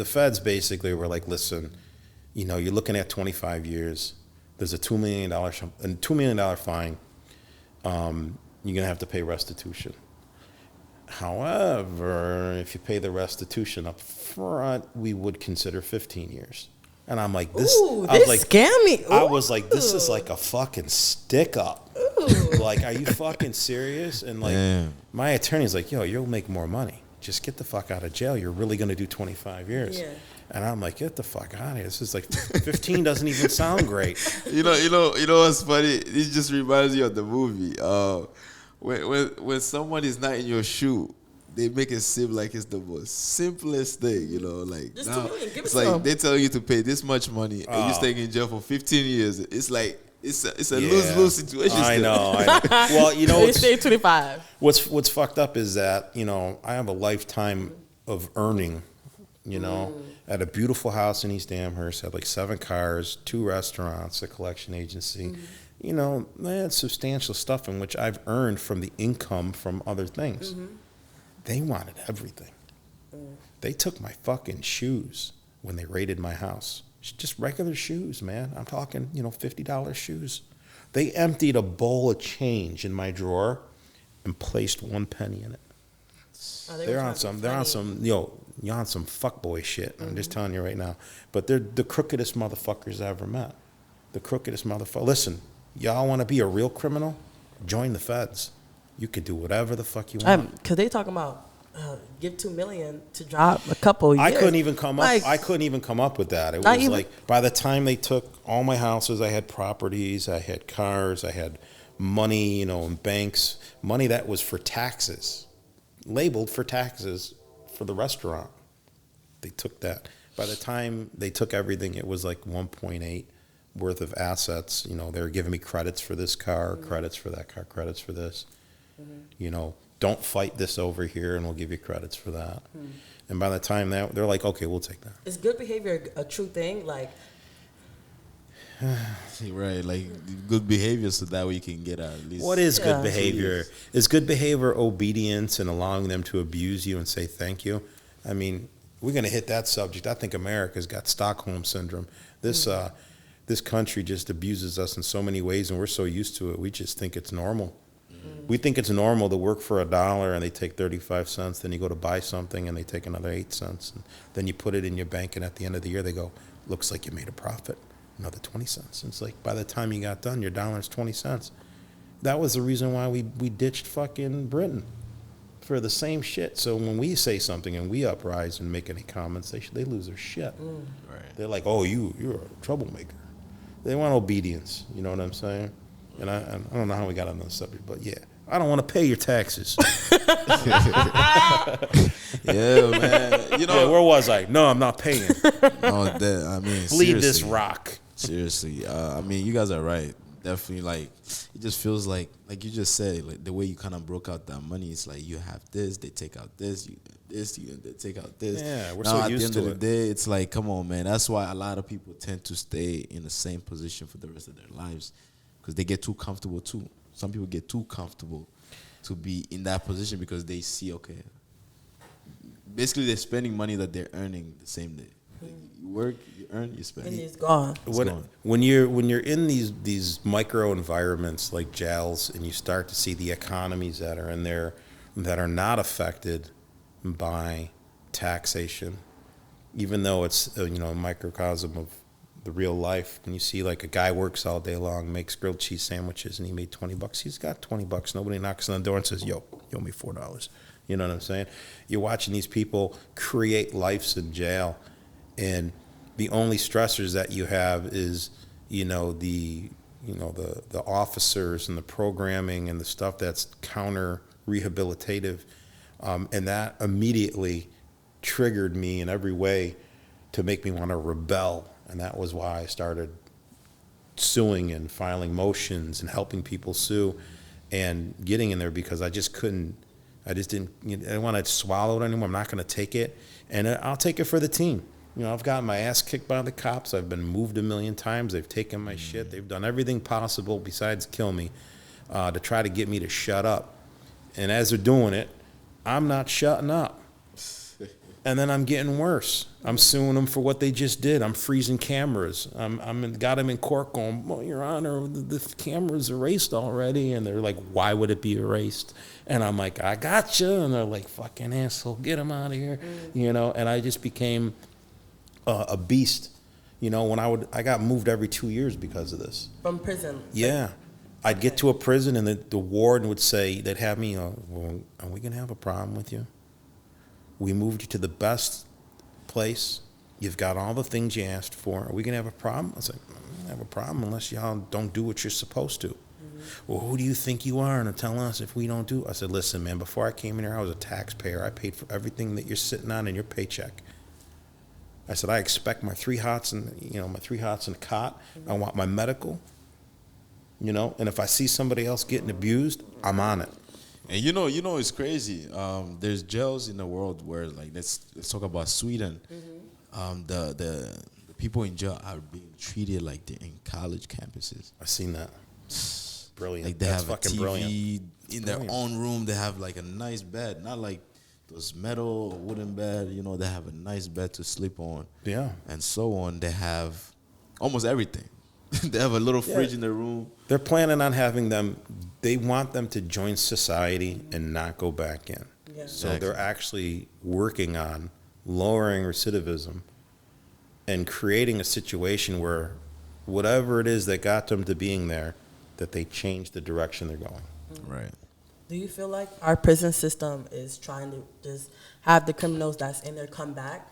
feds basically were like, listen, you know, you're looking at 25 years. there's a $2 million fine. You're gonna have to pay restitution. However, if you pay the restitution up front, we would consider 15 years. And I'm like, this. Ooh, I was like, scam me. I was like, this is like a fucking stick up. Like, are you fucking serious? And like, my attorney's like, yo, you'll make more money. Just get the fuck out of jail. You're really gonna do 25 years. Yeah. And I'm like, get the fuck out of here. This is like 15 doesn't even sound great. You know what's funny? It just reminds me of the movie. When someone is not in your shoe, they make it seem like it's the most simplest thing, you know. Like just now, $2 million, give it's it like some. they tell you to pay this much money, and you're staying in jail for 15 years. It's like it's a lose-lose situation. I know. Well, you know, they stay 25. What's fucked up is that, you know, I have a lifetime of earning, you know, at a beautiful house in East Amherst, had like 7 cars, 2 restaurants, a collection agency. You know, I had substantial stuff in which I've earned from the income from other things. They wanted everything. They took my fucking shoes when they raided my house. Just regular shoes, man. I'm talking, you know, $50 shoes. They emptied a bowl of change in my drawer and placed 1 penny in it. They're on some, you're on some fuckboy shit. I'm just telling you right now. But they're the crookedest motherfuckers I ever met. The crookedest motherfucker. Listen, y'all want to be a real criminal? Join the feds. You can do whatever the fuck you want. Because they talking about give $2 million to drop a couple years. I couldn't even come up with that. It was like by the time they took all my houses, I had properties, I had cars, I had money, you know, in banks, money that was for taxes, labeled for taxes for the restaurant. They took that. By the time they took everything, it was like 1.8 worth of assets. You know, they were giving me credits for this car, credits for that car, credits for this. You know, don't fight this over here and we'll give you credits for that. And by the time that, they're like, okay, we'll take that. Is good behavior a true thing? Like, right, like good behavior so that way you can get at least. What is good behavior? Is good behavior obedience and allowing them to abuse you and say thank you? I mean, we're going to hit that subject. I think America's got Stockholm syndrome. This country just abuses us in so many ways and we're so used to it. We just think it's normal. We think it's normal to work for $1 and they take 35 cents. Then you go to buy something and they take another 8 cents. And then you put it in your bank and at the end of the year they go, looks like you made a profit, another 20 cents. And it's like by the time you got done, your $1's 20 cents. That was the reason why we ditched fucking Britain for the same shit. So when we say something and we uprise and make any comments, they lose their shit. Right. They're like, oh, you're a troublemaker. They want obedience. You know what I'm saying? And I don't know how we got on this subject, but yeah, I don't want to pay your taxes. Yeah, man. You know, where was I? No, I'm not paying. No, I mean, bleed this rock. Seriously, I mean, you guys are right. Definitely, like it just feels like you just said, like the way you kind of broke out that money. It's like you have this, they take out this, they take out this. Yeah, we're now, so used to it. At the end of the day, it's like, come on, man. That's why a lot of people tend to stay in the same position for the rest of their lives. Because they get too comfortable too. Some people get too comfortable to be in that position because they see, okay, basically they're spending money that they're earning the same day. You work, you earn, you spend. And it's gone. When you're in these micro environments like jails, and you start to see the economies that are in there that are not affected by taxation, even though it's a microcosm of the real life. When you see like a guy works all day long, makes grilled cheese sandwiches, and he made $20. He's got $20. Nobody knocks on the door and says, "Yo, you owe me $4." You know what I'm saying? You're watching these people create lives in jail, and the only stressors that you have is the officers and the programming and the stuff that's counter rehabilitative, and that immediately triggered me in every way to make me want to rebel. And that was why I started suing and filing motions and helping people sue and getting in there, because I didn't want to swallow it anymore. I'm not going to take it. And I'll take it for the team. I've gotten my ass kicked by the cops. I've been moved a million times. They've taken my shit. They've done everything possible besides kill me to try to get me to shut up. And as they're doing it, I'm not shutting up. And then I'm getting worse. I'm suing them for what they just did. I'm freezing cameras. Got them in court going, well, Your Honor, the camera's erased already. And they're like, why would it be erased? And I'm like, I gotcha. And they're like, fucking asshole, get him out of here. You know, and I just became a beast. You know, when I got moved every 2 years because of this. From prison? Yeah. I'd get to a prison and the warden would say, they'd have me, well, are we going to have a problem with you? We moved you to the best place. You've got all the things you asked for. Are we going to have a problem? I was like, I'm going to have a problem unless y'all don't do what you're supposed to. Well, who do you think you are? And telling us if we don't do. I said, listen, man, before I came in here, I was a taxpayer. I paid for everything that you're sitting on in your paycheck. I said, I expect my 3 hots and, my 3 hots and a cot. I want my medical, and if I see somebody else getting abused, I'm on it. And it's crazy. There's jails in the world where, like, let's talk about Sweden. The people in jail are being treated like they're in college campuses. I've seen that. Brilliant. Like they That's have a fucking TV brilliant. in their own room. They have like a nice bed, not like those metal or wooden bed. They have a nice bed to sleep on. Yeah. And so on. They have almost everything. They have a little fridge in their room. They're planning on having them. They want them to join society and not go back in. Yeah. So they're actually working on lowering recidivism and creating a situation where whatever it is that got them to being there, that they change the direction they're going. Right. Do you feel like our prison system is trying to just have the criminals that's in there come back?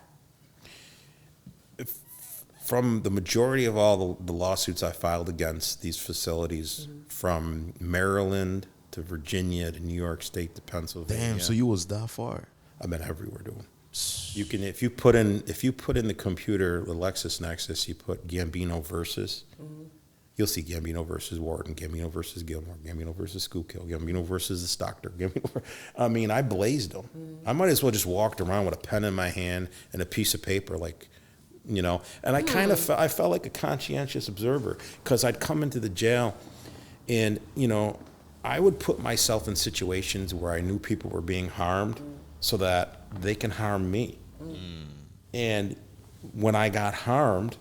From the majority of all the lawsuits I filed against these facilities, from Maryland to Virginia to New York State to Pennsylvania. Damn, so you was that far. I've been everywhere, dude. You can if you put in the computer the LexisNexis, you put Gambino versus, you'll see Gambino versus Warden, Gambino versus Gilmore, Gambino versus Schuylkill, Gambino versus the Stockton. I blazed them. I might as well just walked around with a pen in my hand and a piece of paper, and I kind of I felt like a conscientious observer because I'd come into the jail and, I would put myself in situations where I knew people were being harmed so that they can harm me. And when I got harmed,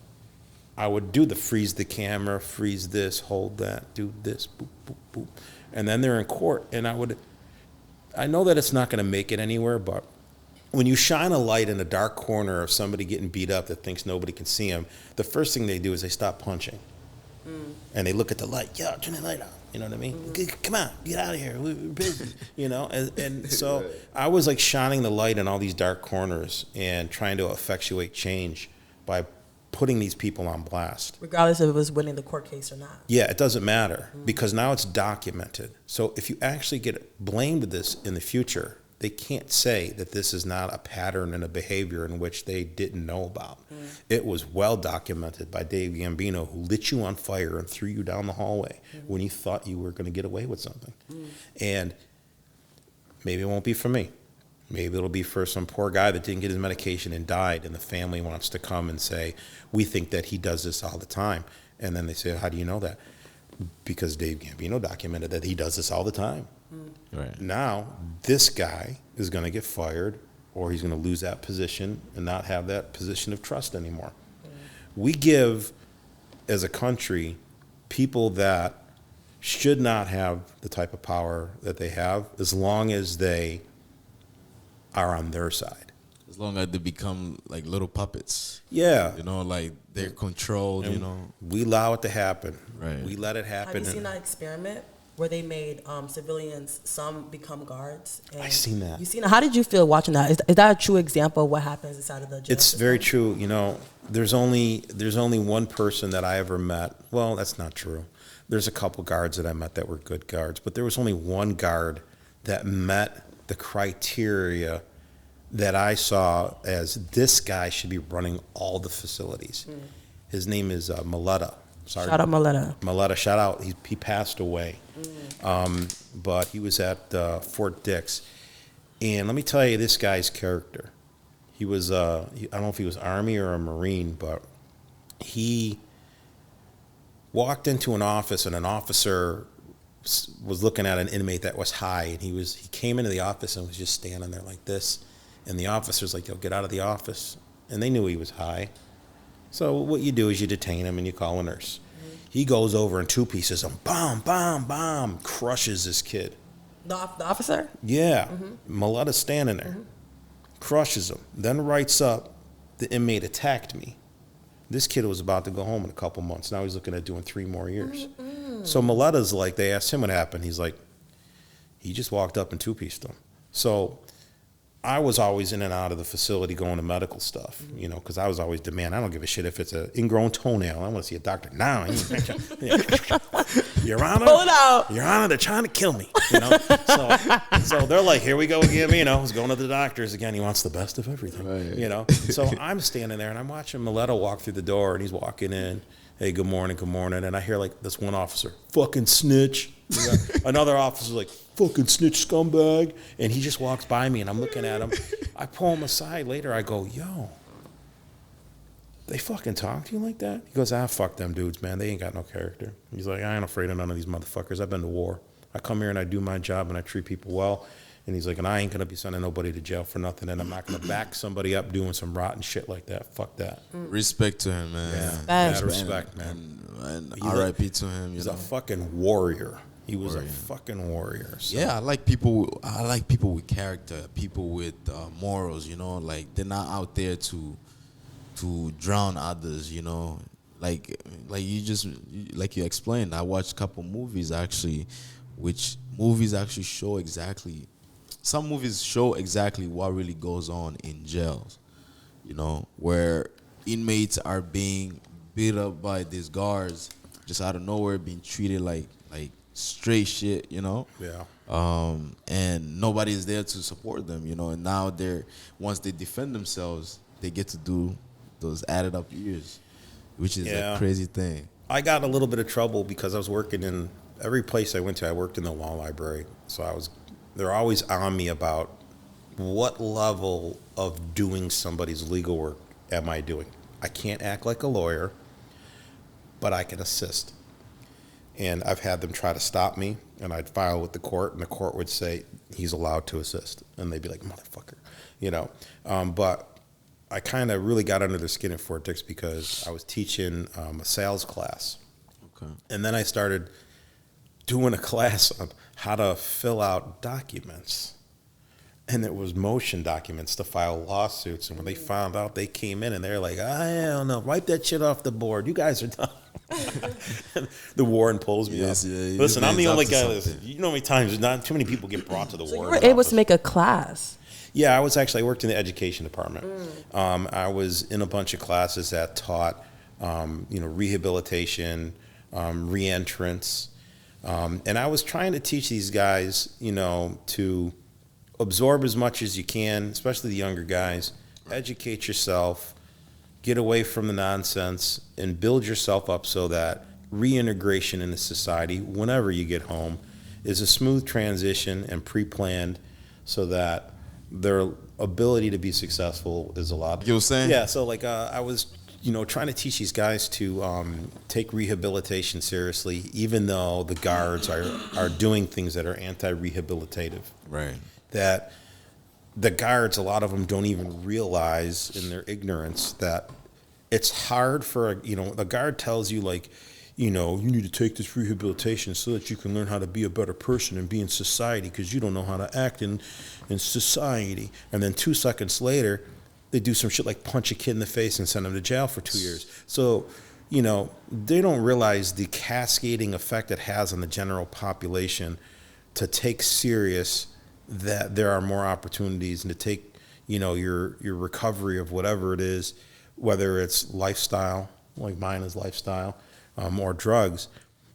I would do the freeze the camera, freeze this, hold that, do this, boop, boop, boop. And then they're in court and I know that it's not going to make it anywhere, but when you shine a light in a dark corner of somebody getting beat up that thinks nobody can see them, the first thing they do is they stop punching. And they look at the light. Yo, turn the light on. You know what I mean? Come on, get out of here. We're busy. And so I was like shining the light in all these dark corners and trying to effectuate change by putting these people on blast. Regardless if it was winning the court case or not. Yeah, it doesn't matter because now it's documented. So if you actually get blamed with this in the future, they can't say that this is not a pattern and a behavior in which they didn't know about. It was well documented by Dave Gambino, who lit you on fire and threw you down the hallway when you thought you were going to get away with something. And maybe it won't be for me. Maybe it'll be for some poor guy that didn't get his medication and died, and the family wants to come and say, we think that he does this all the time. And then they say, how do you know that? Because Dave Gambino documented that he does this all the time. Right. Now, this guy is going to get fired, or he's going to lose that position and not have that position of trust anymore. We give, as a country, people that should not have the type of power that they have as long as they are on their side. As long as they become like little puppets. Yeah. Like they're controlled, We allow it to happen. Right. We let it happen. Have you seen that experiment where they made civilians, some become guards? And I seen that. You seen that? How did you feel watching that? Is that a true example of what happens inside of the jail It's system? very true. There's only one person that I ever met. Well, that's not true. There's a couple guards that I met that were good guards, but there was only one guard that met the criteria that I saw as this guy should be running all the facilities. His name is Maletta. Sorry. Shout out Maletta. Maletta, shout out. He passed away. But he was at Fort Dix. And let me tell you this guy's character. He was, I don't know if he was Army or a Marine, but he walked into an office and an officer was looking at an inmate that was high. And he came into the office and was just standing there like this. And the officer's like, yo, get out of the office. And they knew he was high. So what you do is you detain him and you call a nurse. He goes over in 2 pieces and bam, bam, bam, crushes this kid. The officer? Yeah. Maletta's standing there. Crushes him. Then writes up, the inmate attacked me. This kid was about to go home in a couple months. Now he's looking at doing 3 more years. So Maletta's like, they asked him what happened. He's like, he just walked up and 2-pieced him. So I was always in and out of the facility going to medical stuff, you know, because I was always demand. I don't give a shit if it's an ingrown toenail. I want to see a doctor now. Your Honor, Your Honor, they're trying to kill me. You know, so they're like, here we go again. You know, he's going to the doctors again. He wants the best of everything. Right. You know, so I'm standing there and I'm watching Maletta walk through the door, and he's walking in. Hey, good morning, and I hear like this one officer, fucking snitch. Another officer's like, fucking snitch scumbag. And he just walks by me and I'm looking at him. I pull him aside later. I go, yo, they fucking talk to you like that? He goes, fuck them dudes, man. They ain't got no character. He's like, I ain't afraid of none of these motherfuckers. I've been to war. I come here and I do my job and I treat people well. And he's like, and I ain't going to be sending nobody to jail for nothing. And I'm not going to back somebody up doing some rotten shit like that. Fuck that. Respect to him, man. Yeah, mad respect, man. And R.I.P. to him. He's a fucking warrior. He was a fucking warrior. So. Yeah, I like people. I like people with character, people with morals. You know, like they're not out there to drown others. You know, like you explained. I watched a couple movies actually, which movies actually show exactly. Some movies show exactly what really goes on in jails. You know, where inmates are being beat up by these guards just out of nowhere, being treated like straight shit, you know. Yeah. And nobody's there to support them, you know. And now once they defend themselves, they get to do those added up years, which is a crazy thing. I got a little bit of trouble because I was working in every place I went to. I worked in the law library, so they're always on me about what level of doing somebody's legal work am I doing. I can't act like a lawyer, but I can assist. And I've had them try to stop me, and I'd file with the court, and the court would say, he's allowed to assist. And they'd be like, motherfucker, you know. But I kind of really got under their skin at Fort Dix because I was teaching a sales class. Okay. And then I started doing a class on how to fill out documents. And it was motion documents to file lawsuits. And when they found out, they came in and they're like, I don't know, wipe that shit off the board. You guys are done. The warden pulls me up. Yeah, listen, I'm the only guy. You know how many times not too many people get brought to the warden. You were able to make a class. Yeah, I worked in the education department. I was in a bunch of classes that taught, rehabilitation, reentrance. And I was trying to teach these guys, to absorb as much as you can, especially the younger guys, educate yourself, get away from the nonsense, and build yourself up so that reintegration into society, whenever you get home, is a smooth transition and pre-planned so that their ability to be successful is a lot. You were saying? Yeah, so I was, trying to teach these guys to take rehabilitation seriously, even though the guards are doing things that are anti-rehabilitative. Right. That the guards, a lot of them don't even realize in their ignorance that it's hard for, the guard tells you you need to take this rehabilitation so that you can learn how to be a better person and be in society because you don't know how to act in society. And then 2 seconds later, they do some shit like punch a kid in the face and send them to jail for 2 years. So, they don't realize the cascading effect it has on the general population to take serious that there are more opportunities and to take, your recovery of whatever it is, whether it's lifestyle, like mine is lifestyle, or drugs,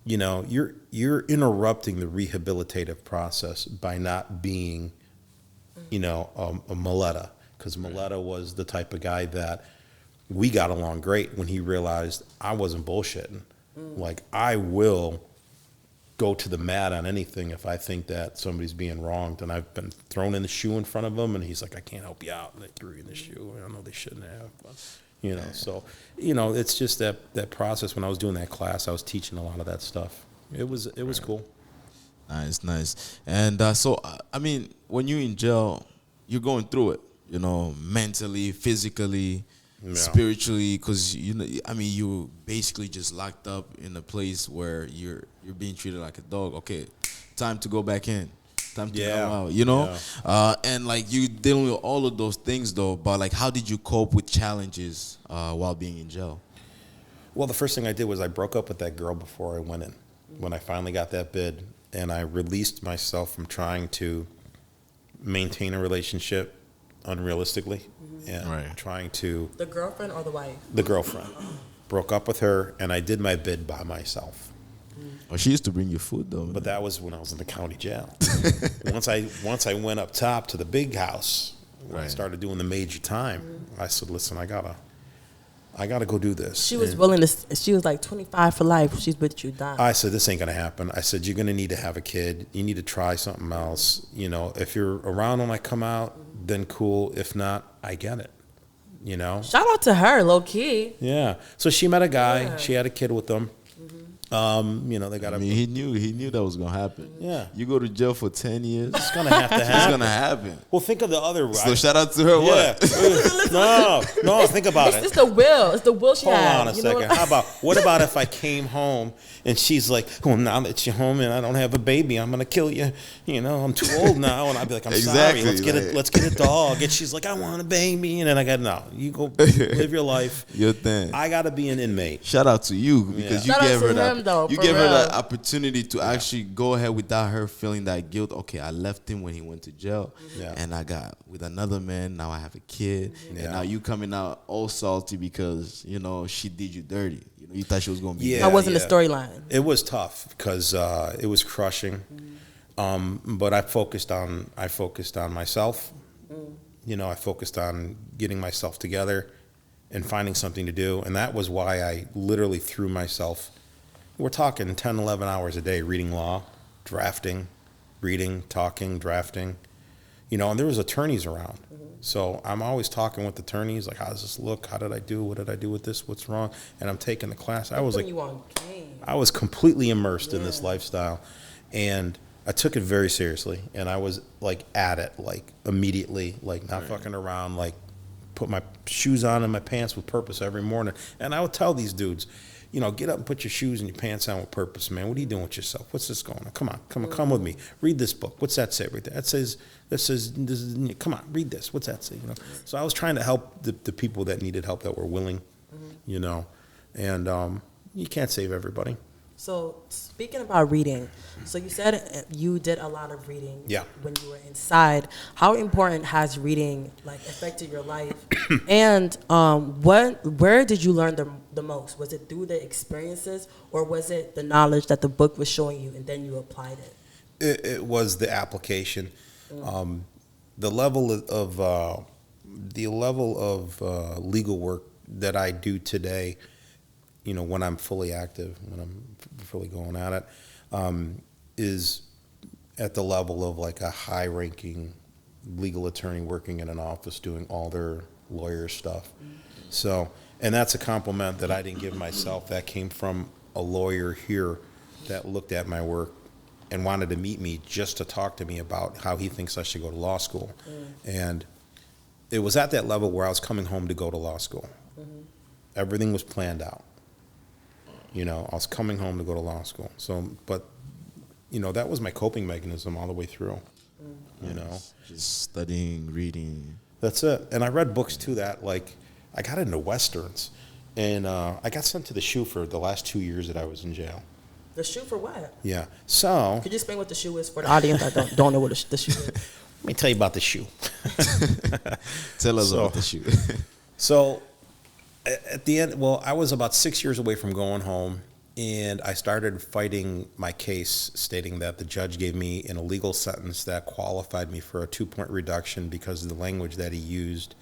you're interrupting the rehabilitative process by not being, a Maletta. Because Maletta was the type of guy that we got along great when he realized I wasn't bullshitting. I will go to the mat on anything if I think that somebody's being wronged. And I've been thrown in the shoe in front of him, and he's like, I can't help you out. And they threw you in the shoe. I know they shouldn't have. But, so, it's just that process. When I was doing that class, I was teaching a lot of that stuff. It was cool. Nice. And so, when you're in jail, you're going through it. you know, mentally, physically, Yeah. spiritually, because you know, I mean, you basically just locked up in a place where you're being treated like a dog. Okay, time to go back in. Time to Yeah. go out. You know, Yeah. and like you dealing with all of those things though. But like, how did you cope with challenges while being in jail? Well, the first thing I did was I broke up with that girl before I went in. When I finally got that bid, and I released myself from trying to maintain a relationship unrealistically, and Right. trying to The girlfriend or the wife? the girlfriend. Broke up with her, and I did my bid by myself. Oh, she used to bring you food though. But that was when I was in the county jail. once I went up top to the big house, when I Right. started doing the major time, I said, "Listen, I gotta go do this." She was And willing to. She was like 25 for life. She's with you, dying. I said, "This ain't gonna happen." I said, "You're gonna need to have a kid. You need to try something else. You know, if you're around when I come out, then cool. If not, I get it. You know." Shout out to her, low key. Yeah. So she met a guy. Yeah. She had a kid with them. You know, they got I mean, he knew that was gonna happen. Yeah. You go to jail for 10 years. It's gonna have to It's happen. gonna happen. Well, think of the other. So shout out to her. Yeah. What? No. Think about it. It's the will. It's the will she Hold had. on a You know second. What about if I came home and she's like, "Well, now that you're home and I don't have a baby, I'm gonna kill you. You know, I'm too old now." And I'd be like, "I'm Exactly, sorry. Let's get a dog." And she's like, "I want a baby." And then I got, "No, you go live your life. Your thing. I gotta be an inmate." Shout out to you because Shout you out gave to her that. him, though, You for gave her real. that opportunity to actually go ahead without her feeling that guilt. Okay, I left him when he went to jail, Yeah. and I got with another man. Now I have a kid, Yeah. and now you coming out all salty because you know she did you dirty. You know you thought she was gonna be. Yeah. That wasn't the storyline. It was tough because it was crushing. But I focused on myself. You know, I focused on getting myself together and finding something to do. And that was why I literally threw myself. We're talking 10, 11 hours a day reading law, drafting, reading, talking, drafting. You know, and there was attorneys around. So I'm always talking with attorneys, like, how does this look? How did I do? What did I do with this? What's wrong? And I'm taking the class. I was like, Putting you on game. I was completely immersed in this lifestyle, and I took it very seriously. And I was like at it, like immediately, like not fucking around, like put my shoes on and my pants with purpose every morning. And I would tell these dudes, you know, get up and put your shoes and your pants on with purpose, man. What are you doing with yourself? What's this going on? Come with me. Read this book. What's that say right there? That says, this is, come on, read this. What's that say? You know. So I was trying to help the people that needed help, that were willing, you know, and you can't save everybody. So speaking about reading, so you said you did a lot of reading Yeah. when you were inside. How important has reading like affected your life? And where did you learn the most? Was it through the experiences, or was it the knowledge that the book was showing you and then you applied it? It was the application, the level of legal work that I do today. You know, when I'm fully active, when I'm fully going at it, is at the level of like a high-ranking legal attorney working in an office doing all their lawyer stuff. So, and that's a compliment that I didn't give myself. That came from a lawyer here that looked at my work and wanted to meet me just to talk to me about how he thinks I should go to law school. And it was at that level where I was coming home to go to law school. Everything was planned out. You know, I was coming home to go to law school. So, but, you know, that was my coping mechanism all the way through, you know. Just studying, reading. That's it. And I read books too that, like, I got into Westerns. And I got sent to the SHU for the last 2 years that I was in jail. The shoe for what? Yeah. So, Could you explain what the shoe is for the audience that don't know what the shoe is? let me tell you about the SHU. Tell us So- about the shoe. So, at the end, well, I was about 6 years away from going home, and I started fighting my case, stating that the judge gave me an illegal sentence that qualified me for a 2-point reduction because the language that he used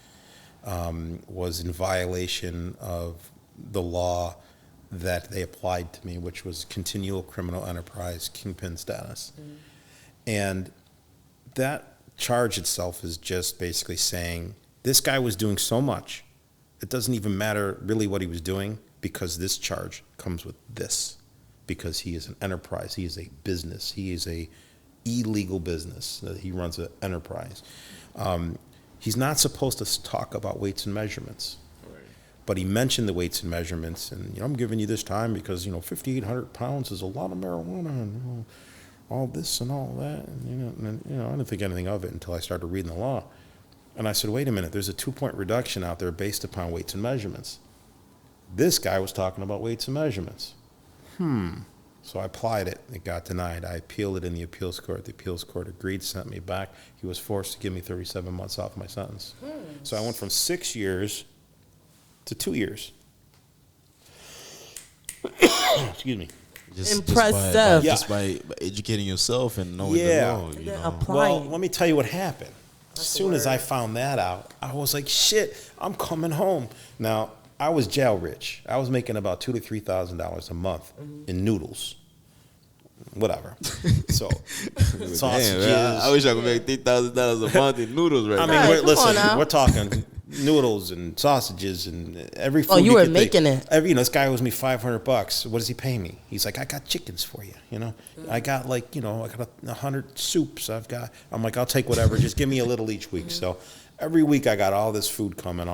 was in violation of the law that they applied to me, which was continual criminal enterprise kingpin status. And that charge itself is just basically saying this guy was doing so much. It doesn't even matter really what he was doing, because this charge comes with this, because he is an enterprise. He is a business. He is a illegal business. He runs an enterprise. He's not supposed to talk about weights and measurements. But he mentioned the weights and measurements, and I'm giving you this time because 5,800 pounds is a lot of marijuana, and all this and all that, and I didn't think anything of it until I started reading the law, and I said, wait a minute, there's a 2-point reduction out there based upon weights and measurements. This guy was talking about weights and measurements. So I applied it. It got denied. I appealed it in the appeals court. The appeals court agreed, sent me back. He was forced to give me 37 months off my sentence. So I went from 6 years to 2 years. Excuse me. Impressive. Just by educating yourself and knowing the law. Applying. Well, let me tell you what happened. As soon as I found that out, I was like, shit, I'm coming home. Now, I was jail rich. I was making about $2,000 to $3,000 a month in noodles. Whatever. So, sausages. Damn, I wish I could make $3,000 a month in noodles right now. I mean, listen, we're talking noodles and sausages and every food. Oh, you were making it. This guy owes me $500. What does he pay me? He's like, I got chickens for you. I got I got 100 soups. I'm like, I'll take whatever. Just give me a little each week. So every week I got all this food coming.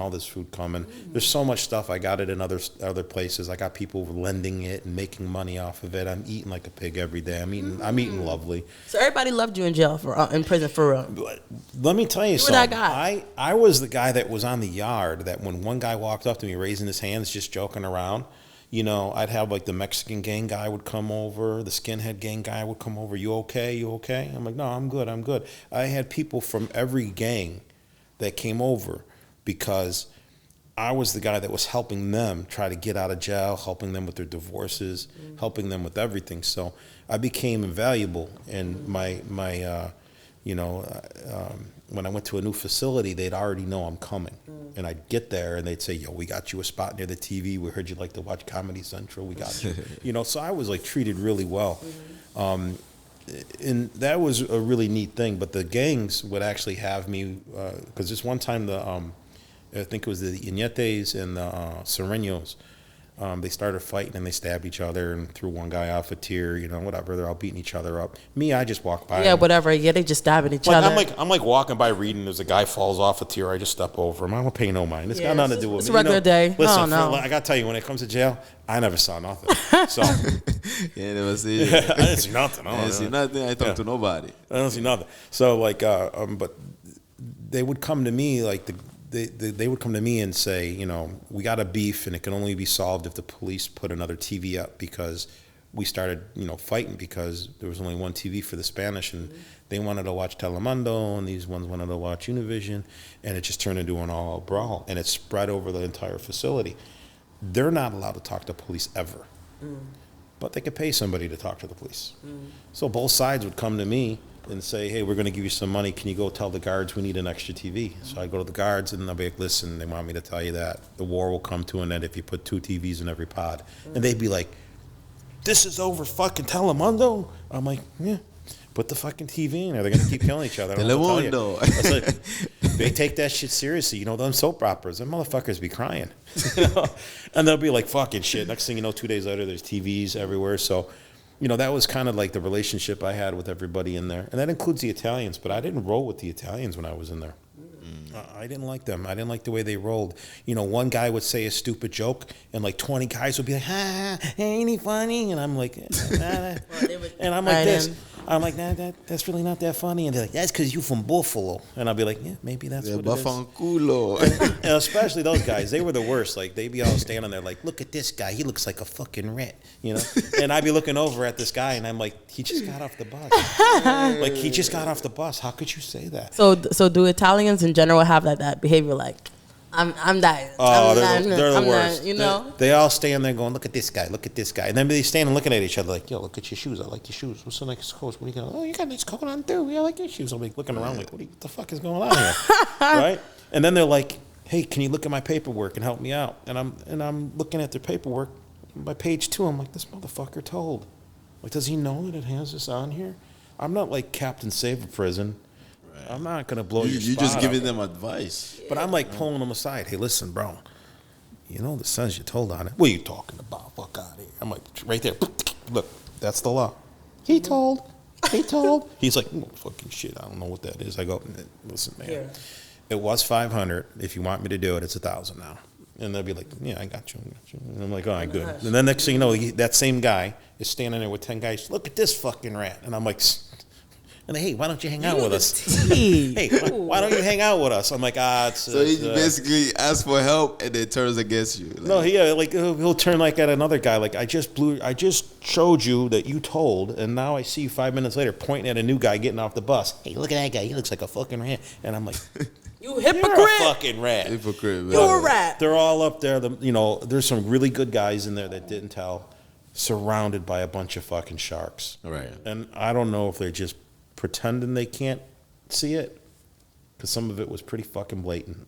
There's so much stuff. I got it in other places. I got people lending it and making money off of it. I'm eating like a pig every day. I'm eating lovely. So everybody loved you in jail in prison for real. But let me tell you something. I was the guy that was on the yard that when one guy walked up to me raising his hands, just joking around, I'd have like the Mexican gang guy would come over, the skinhead gang guy would come over. You okay? I'm like, no, I'm good. I had people from every gang that came over because I was the guy that was helping them try to get out of jail, helping them with their divorces, helping them with everything. So I became invaluable. And when I went to a new facility, they'd already know I'm coming. And I'd get there and they'd say, yo, we got you a spot near the TV. We heard you like to watch Comedy Central. We got you. So I was like treated really well. And that was a really neat thing. But the gangs would actually have me, because this one time I think it was the Inmates and the Serenos, they started fighting and they stabbed each other and threw one guy off a tier, whatever. They're all beating each other up. Me, I just walk by. Yeah, whatever. Yeah, they just stabbing each other. I'm like walking by reading. There's a guy falls off a tier. I just step over him. I don't pay no mind. It's got nothing to do with me. It's a regular day. Listen, I got to tell you, when it comes to jail, I never saw nothing. So you never see it. I didn't see nothing. I didn't see nothing. I talked to nobody. I don't see nothing. So but they would come to me they would come to me and say, we got a beef and it can only be solved if the police put another TV up, because we started, fighting because there was only one TV for the Spanish, and they wanted to watch Telemundo and these ones wanted to watch Univision, and it just turned into an all-out brawl, and it spread over the entire facility. They're not allowed to talk to police ever, but they could pay somebody to talk to the police. So both sides would come to me and say, hey, we're going to give you some money. Can you go tell the guards we need an extra TV? So I go to the guards and they'll be like, listen, they want me to tell you that the war will come to an end if you put 2 TVs in every pod. And they'd be like, this is over fucking Telemundo? I'm like, yeah, put the fucking TV in there. They're going to keep killing each other. Telemundo. They take that shit seriously. Them soap operas, them motherfuckers be crying. And they'll be like, fucking shit. Next thing you know, 2 days later, there's TVs everywhere. So that was kind of like the relationship I had with everybody in there. And that includes the Italians, but I didn't roll with the Italians when I was in there. I didn't like them. I didn't like the way they rolled. One guy would say a stupid joke, and like 20 guys would be like, ain't he funny? And I'm like, nah. And I'm like this. I'm like, nah, that's really not that funny. And they're like, that's because you from Buffalo. And I'll be like, yeah, maybe that's what it is. And especially those guys, they were the worst. Like, they'd be all standing there like, look at this guy. He looks like a fucking rat, And I'd be looking over at this guy, and I'm like, he just got off the bus. He just got off the bus. How could you say that? So do Italians in general have that behavior? Like, I'm dying. Oh, they're the worst. Not, They all stand there going, look at this guy, look at this guy. And then they stand and looking at each other like, yo, look at your shoes. I like your shoes. What's the next coat? What are you got? Oh, you got a nice coat on too. Yeah, I like your shoes. I'm like looking around like, what the fuck is going on here? Right? And then they're like, hey, can you look at my paperwork and help me out? And I'm looking at their paperwork. By page 2, I'm like, this motherfucker told. Like, does he know that it has this on here? I'm not like Captain Save a Prison. I'm not going to blow your spot. You're just giving them advice. But I'm like pulling them aside. Hey, listen, bro. The says you told on it. What are you talking about? Fuck out of here. I'm like, right there. Look, that's the law. He told. He's like, oh, fucking shit. I don't know what that is. I go, listen, man. It was 500. If you want me to do it, it's 1,000 now. And they'll be like, yeah, I got you. And I'm like, all right, good. And then next thing you know, that same guy is standing there with 10 guys. Look at this fucking rat. And I'm like, and they, hey, why don't you hang out with us? Hey, why don't you hang out with us? I'm like, So he basically asks for help and then turns against you. Like, no, he'll turn like at another guy. Like, I just showed you that you told, and now I see you 5 minutes later pointing at a new guy getting off the bus. Hey, look at that guy. He looks like a fucking rat. And I'm like, you hypocrite. You're a fucking rat. Hypocrite, man. You're a rat. They're all up there. There's some really good guys in there that didn't tell, surrounded by a bunch of fucking sharks. Right. And I don't know if they're just pretending they can't see it, because some of it was pretty fucking blatant.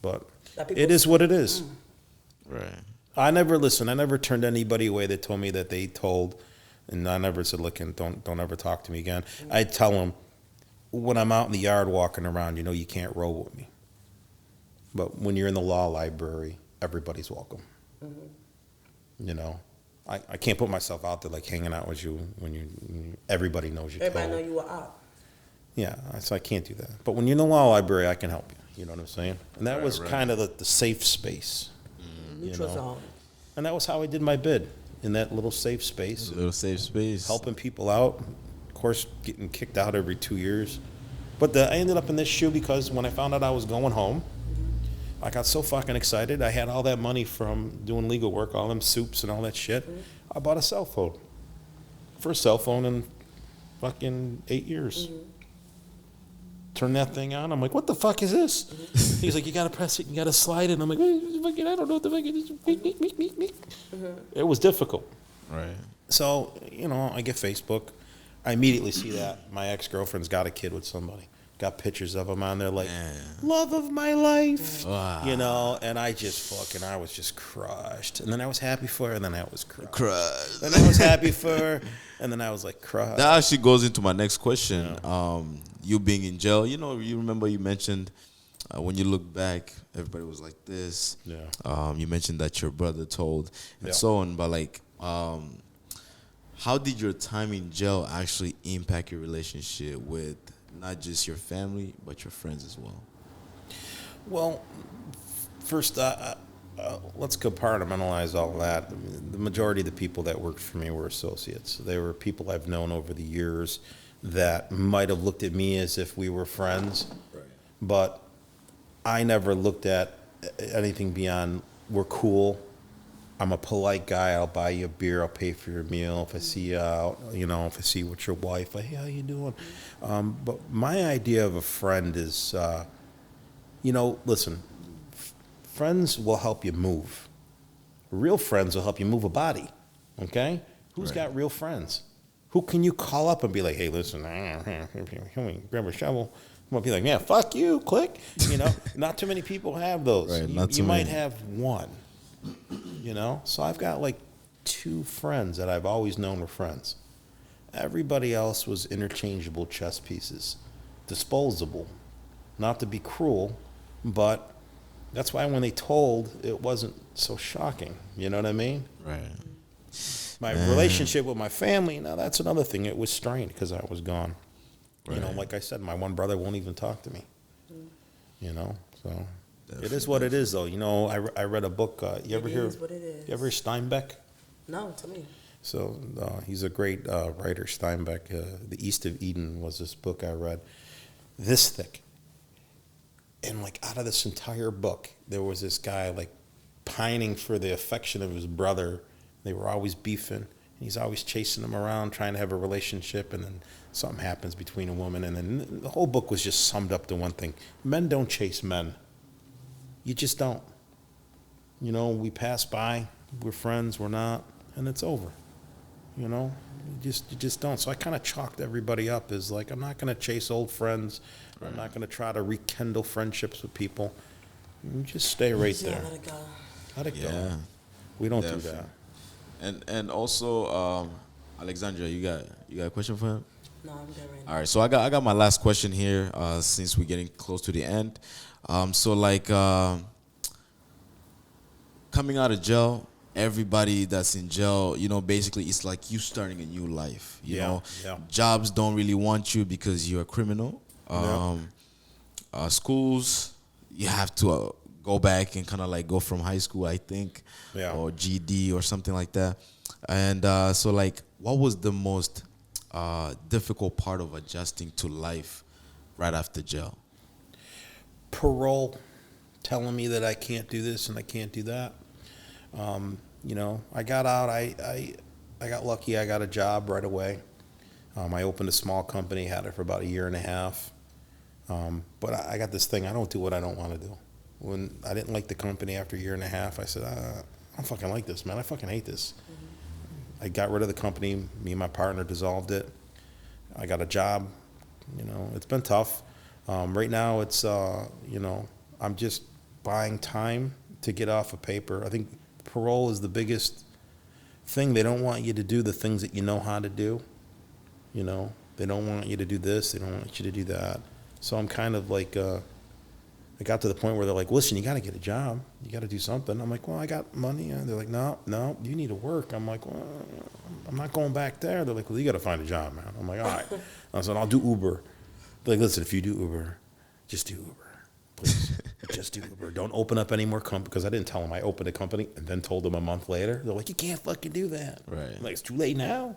But it is what it is. Right. I never turned anybody away that told me that they told, and I never said, look, and don't ever talk to me again. I tell them when I'm out in the yard walking around, you can't roll with me. But when you're in the law library, everybody's welcome. I can't put myself out there like hanging out with you when everybody knows you. Everybody know you were out. Yeah, so I can't do that. But when you're in the law library, I can help you. You know what I'm saying? And that was kind of the safe space. Neutral zone. And that was how I did my bid, in that little safe space. A little safe space. Helping people out. Of course, getting kicked out every 2 years. But I ended up in this shoe because when I found out I was going home, I got so fucking excited. I had all that money from doing legal work, all them soups and all that shit. I bought a cell phone. First cell phone in fucking 8 years. Turn that thing on. I'm like, what the fuck is this? He's like, you got to press it. You got to slide it. And I'm like, I don't know what the fuck it is. It was difficult. Right. So, I get Facebook. I immediately see that my ex-girlfriend's got a kid with somebody. Got pictures of him on there, like, love of my life. Wow. And I was just crushed. And then I was happy for her, and then I was crushed. And I was happy for her, and then I was like crushed. That actually goes into my next question. You being in jail, you remember you mentioned when you look back, everybody was like this. Yeah. You mentioned that your brother told and so on, but like, how did your time in jail actually impact your relationship with not just your family, but your friends as well? Well, first, let's compartmentalize all that. The majority of the people that worked for me were associates. They were people I've known over the years that might have looked at me as if we were friends. Right. But I never looked at anything beyond, we're cool. I'm a polite guy. I'll buy you a beer. I'll pay for your meal. If I see you out, if I see you with your wife, hey, how you doing? But my idea of a friend is, listen, friends will help you move. Real friends will help you move a body, okay? Who's got real friends? Who can you call up and be like, hey, listen, grab a shovel? I'm going to be like, yeah, fuck you, click. Not too many people have those. Right, you might have one. So I've got like 2 friends that I've always known were friends. Everybody else was interchangeable chess pieces, disposable. Not to be cruel, but that's why when they told, it wasn't so shocking. You know what I mean? Right. My relationship with my family, now that's another thing. It was strained because I was gone. Right. Like I said, my one brother won't even talk to me. So. Definitely. It is what it is, though. I read a book. You ever hear Steinbeck? No, tell me. So he's a great writer, Steinbeck. The East of Eden was this book I read. This thick. And like out of this entire book, there was this guy like pining for the affection of his brother. They were always beefing. And he's always chasing him around, trying to have a relationship. And then something happens between a woman. And then the whole book was just summed up to one thing. Men don't chase men. You just don't. We pass by, we're friends, we're not, and it's over. You just don't. So I kind of chalked everybody up as like, I'm not going to chase old friends. Right. I'm not going to try to rekindle friendships with people. You just stay right there. Let it go. Let it go. We don't do that. And also, Alexandra, you got a question for him? No, I'm good right now. All right, so I got my last question here since we're getting close to the end. Coming out of jail, everybody that's in jail, basically it's like you starting a new life. You know, jobs don't really want you because you're a criminal. Schools you have to go back and kind of like go from high school, I think, or GD or something like that. And so like, what was the most difficult part of adjusting to life right after jail? Parole, telling me that I can't do this and I can't do that. You know, I got out. I got lucky. I got a job right away. I opened a small company, had it for about a year and a half. But I got this thing. I don't do what I don't want to do. When I didn't like the company after a year and a half, I said, I don't fucking like this, man. I fucking hate this. I got rid of the company. Me and my partner dissolved it. I got a job. You know, it's been tough. Right now, it's, you know, I'm just buying time to get off of paper. I think parole is the biggest thing. They don't want you to do the things that you know how to do. You know, they don't want you to do this. They don't want you to do that. So I'm kind of like, I got to the point where they're like, listen, you got to get a job. You got to do something. I'm like, well, I got money. And they're like, no, you need to work. I'm like, well, I'm not going back there. They're like, well, you got to find a job, man. I'm like, all right. I said, I'll do Uber. They're like, listen, if you do Uber, just do Uber. Please, just do Uber. Don't open up any more companies. Because I didn't tell them I opened a company and then told them a month later. They're like, you can't fucking do that. Right. I'm like, it's too late now.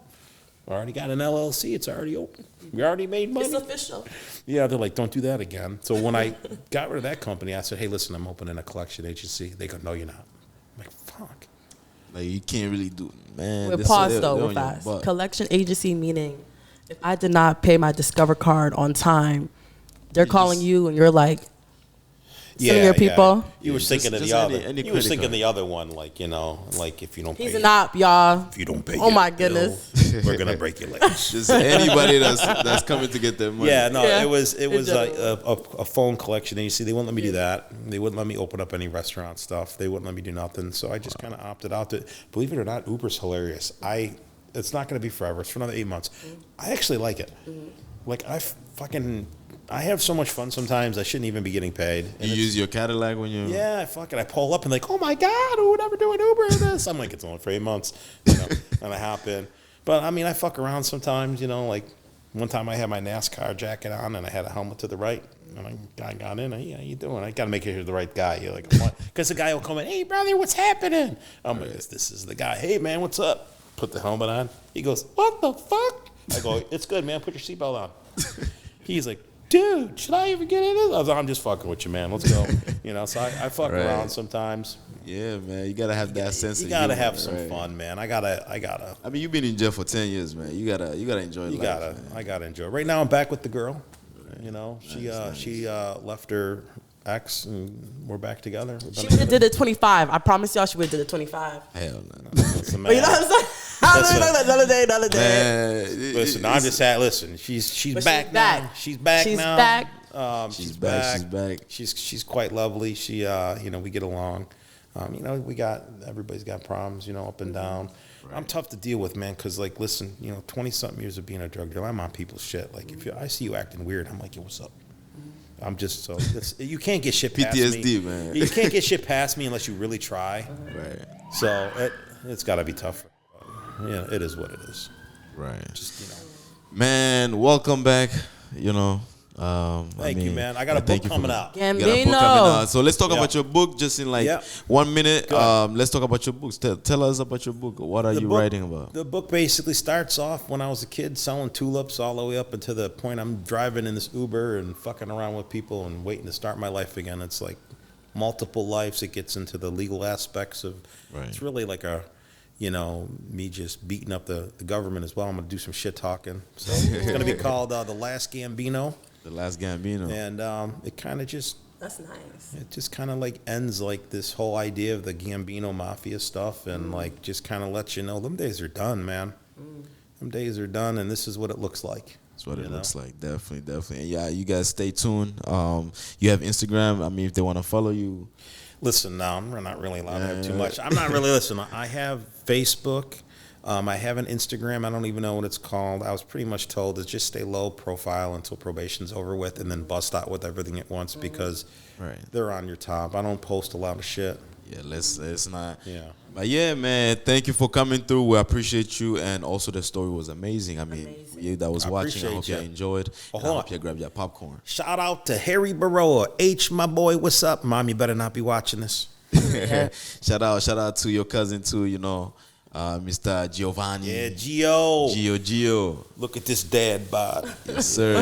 I already got an LLC. It's already open. We already made money. It's official. Yeah, they're like, don't do that again. So when I got rid of that company, I said, hey, listen, I'm opening a collection agency. They go, no, you're not. I'm like, fuck. Like, you can't really do, man. We're paused though with us. Collection agency meaning if I did not pay my Discover card on time, they're calling you and you're like, sending your people. Yeah. You were thinking of the other. You were thinking the other one, like, you know, like if you don't pay. He's an op, y'all. If you don't pay. Oh my goodness. We're gonna break your legs. Just anybody that's coming to get their money. Yeah, no, it was a phone collection agency. They wouldn't let me do that. They wouldn't let me open up any restaurant stuff. They wouldn't let me do nothing. So I just kind of opted out. Believe it or not, Uber's hilarious. It's not going to be forever. It's for another 8 months. I actually like it. Like I have so much fun sometimes. I shouldn't even be getting paid. And you use your Cadillac when you... Yeah, I pull up and like, oh my God, who would ever do an Uber in this? I'm like, it's only for 8 months, you know, and I hop in. But I mean, I fuck around sometimes, you know, like one time I had my NASCAR jacket on and I had a helmet to the right. And a guy got in, hey, how you doing? I got to make sure you're the right guy. You're like, what? Because the guy will come in, hey brother, what's happening? I'm like, this is the guy. Hey man, what's up? Put the helmet on. He goes, what the fuck? I go, it's good, man. Put your seatbelt on. He's like, dude, should I even get in this? I was like, I'm just fucking with you, man. Let's go. You know, so I fuck around sometimes. Yeah, man. You gotta have that sense. You gotta have some fun, man. I gotta. I mean, you've been in jail for 10 years, man. You gotta enjoy life. I gotta enjoy. Right now, I'm back with the girl. You know, she left her ex, and we're back together. She would have did it 25. I promise y'all, she would have did it 25. Hell no. But you know what I'm saying? Another day. Man, listen, I'm just saying. Listen, she's back now. She's back now. She's back. She's quite lovely. She, you know, we get along. You know, everybody's got problems, you know, up and down. Right. I'm tough to deal with, man, because, like, listen, you know, 20-something years of being a drug dealer, I'm on people's shit. Like, if I see you acting weird, I'm like, yo, what's up? I'm just so, you can't get shit past PTSD, me. Man. You can't get shit past me unless you really try. Right. So it's got to be tough. Yeah, it is what it is. Right. Just, you know. Man, welcome back, you know. Thank you, man. I got a book coming out. Gambino. So let's talk about your book just in like 1 minute. Let's talk about your books. Tell us about your book. What are you writing about? The book basically starts off when I was a kid selling tulips all the way up until the point I'm driving in this Uber and fucking around with people and waiting to start my life again. It's like multiple lives. It gets into the legal aspects of. Right. It's really like you know, me just beating up the government as well. I'm going to do some shit talking. So it's going to be called The Last Gambino. The Last Gambino. And it kind of just... That's nice. It just kind of like ends like this whole idea of the Gambino Mafia stuff and like just kind of lets you know them days are done, man. Them days are done and this is what it looks like. That's what it looks like. Definitely. And yeah, you guys stay tuned. You have Instagram. I mean, if they want to follow you... Listen, no, I'm not really allowed to have too much. I'm not really listening. I have Facebook. I have an Instagram. I don't even know what it's called. I was pretty much told to just stay low profile until probation's over with and then bust out with everything at once because they're on your top. I don't post a lot of shit. Yeah, let's not. Yeah. But yeah, man, thank you for coming through. We appreciate you, and also the story was amazing. I mean, you that was watching, I hope you enjoyed. And I hope you grabbed your popcorn. Shout out to Harry Baroa. H, my boy, what's up? Mom, you better not be watching this. Shout out to your cousin too, you know, Mr. Giovanni. Yeah, Gio. Look at this dad bod. Yes, sir.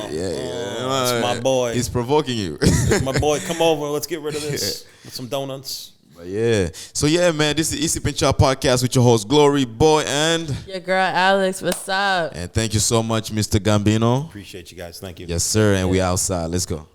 That's my boy. He's provoking you. That's my boy. Come over. Let's get rid of this with some donuts. But yeah. So yeah, man, this is Easy Pincha Podcast with your host Glory Boy and your girl Alex. What's up? And thank you so much, Mr. Gambino. Appreciate you guys. Thank you. Yes, sir. And we outside. Let's go.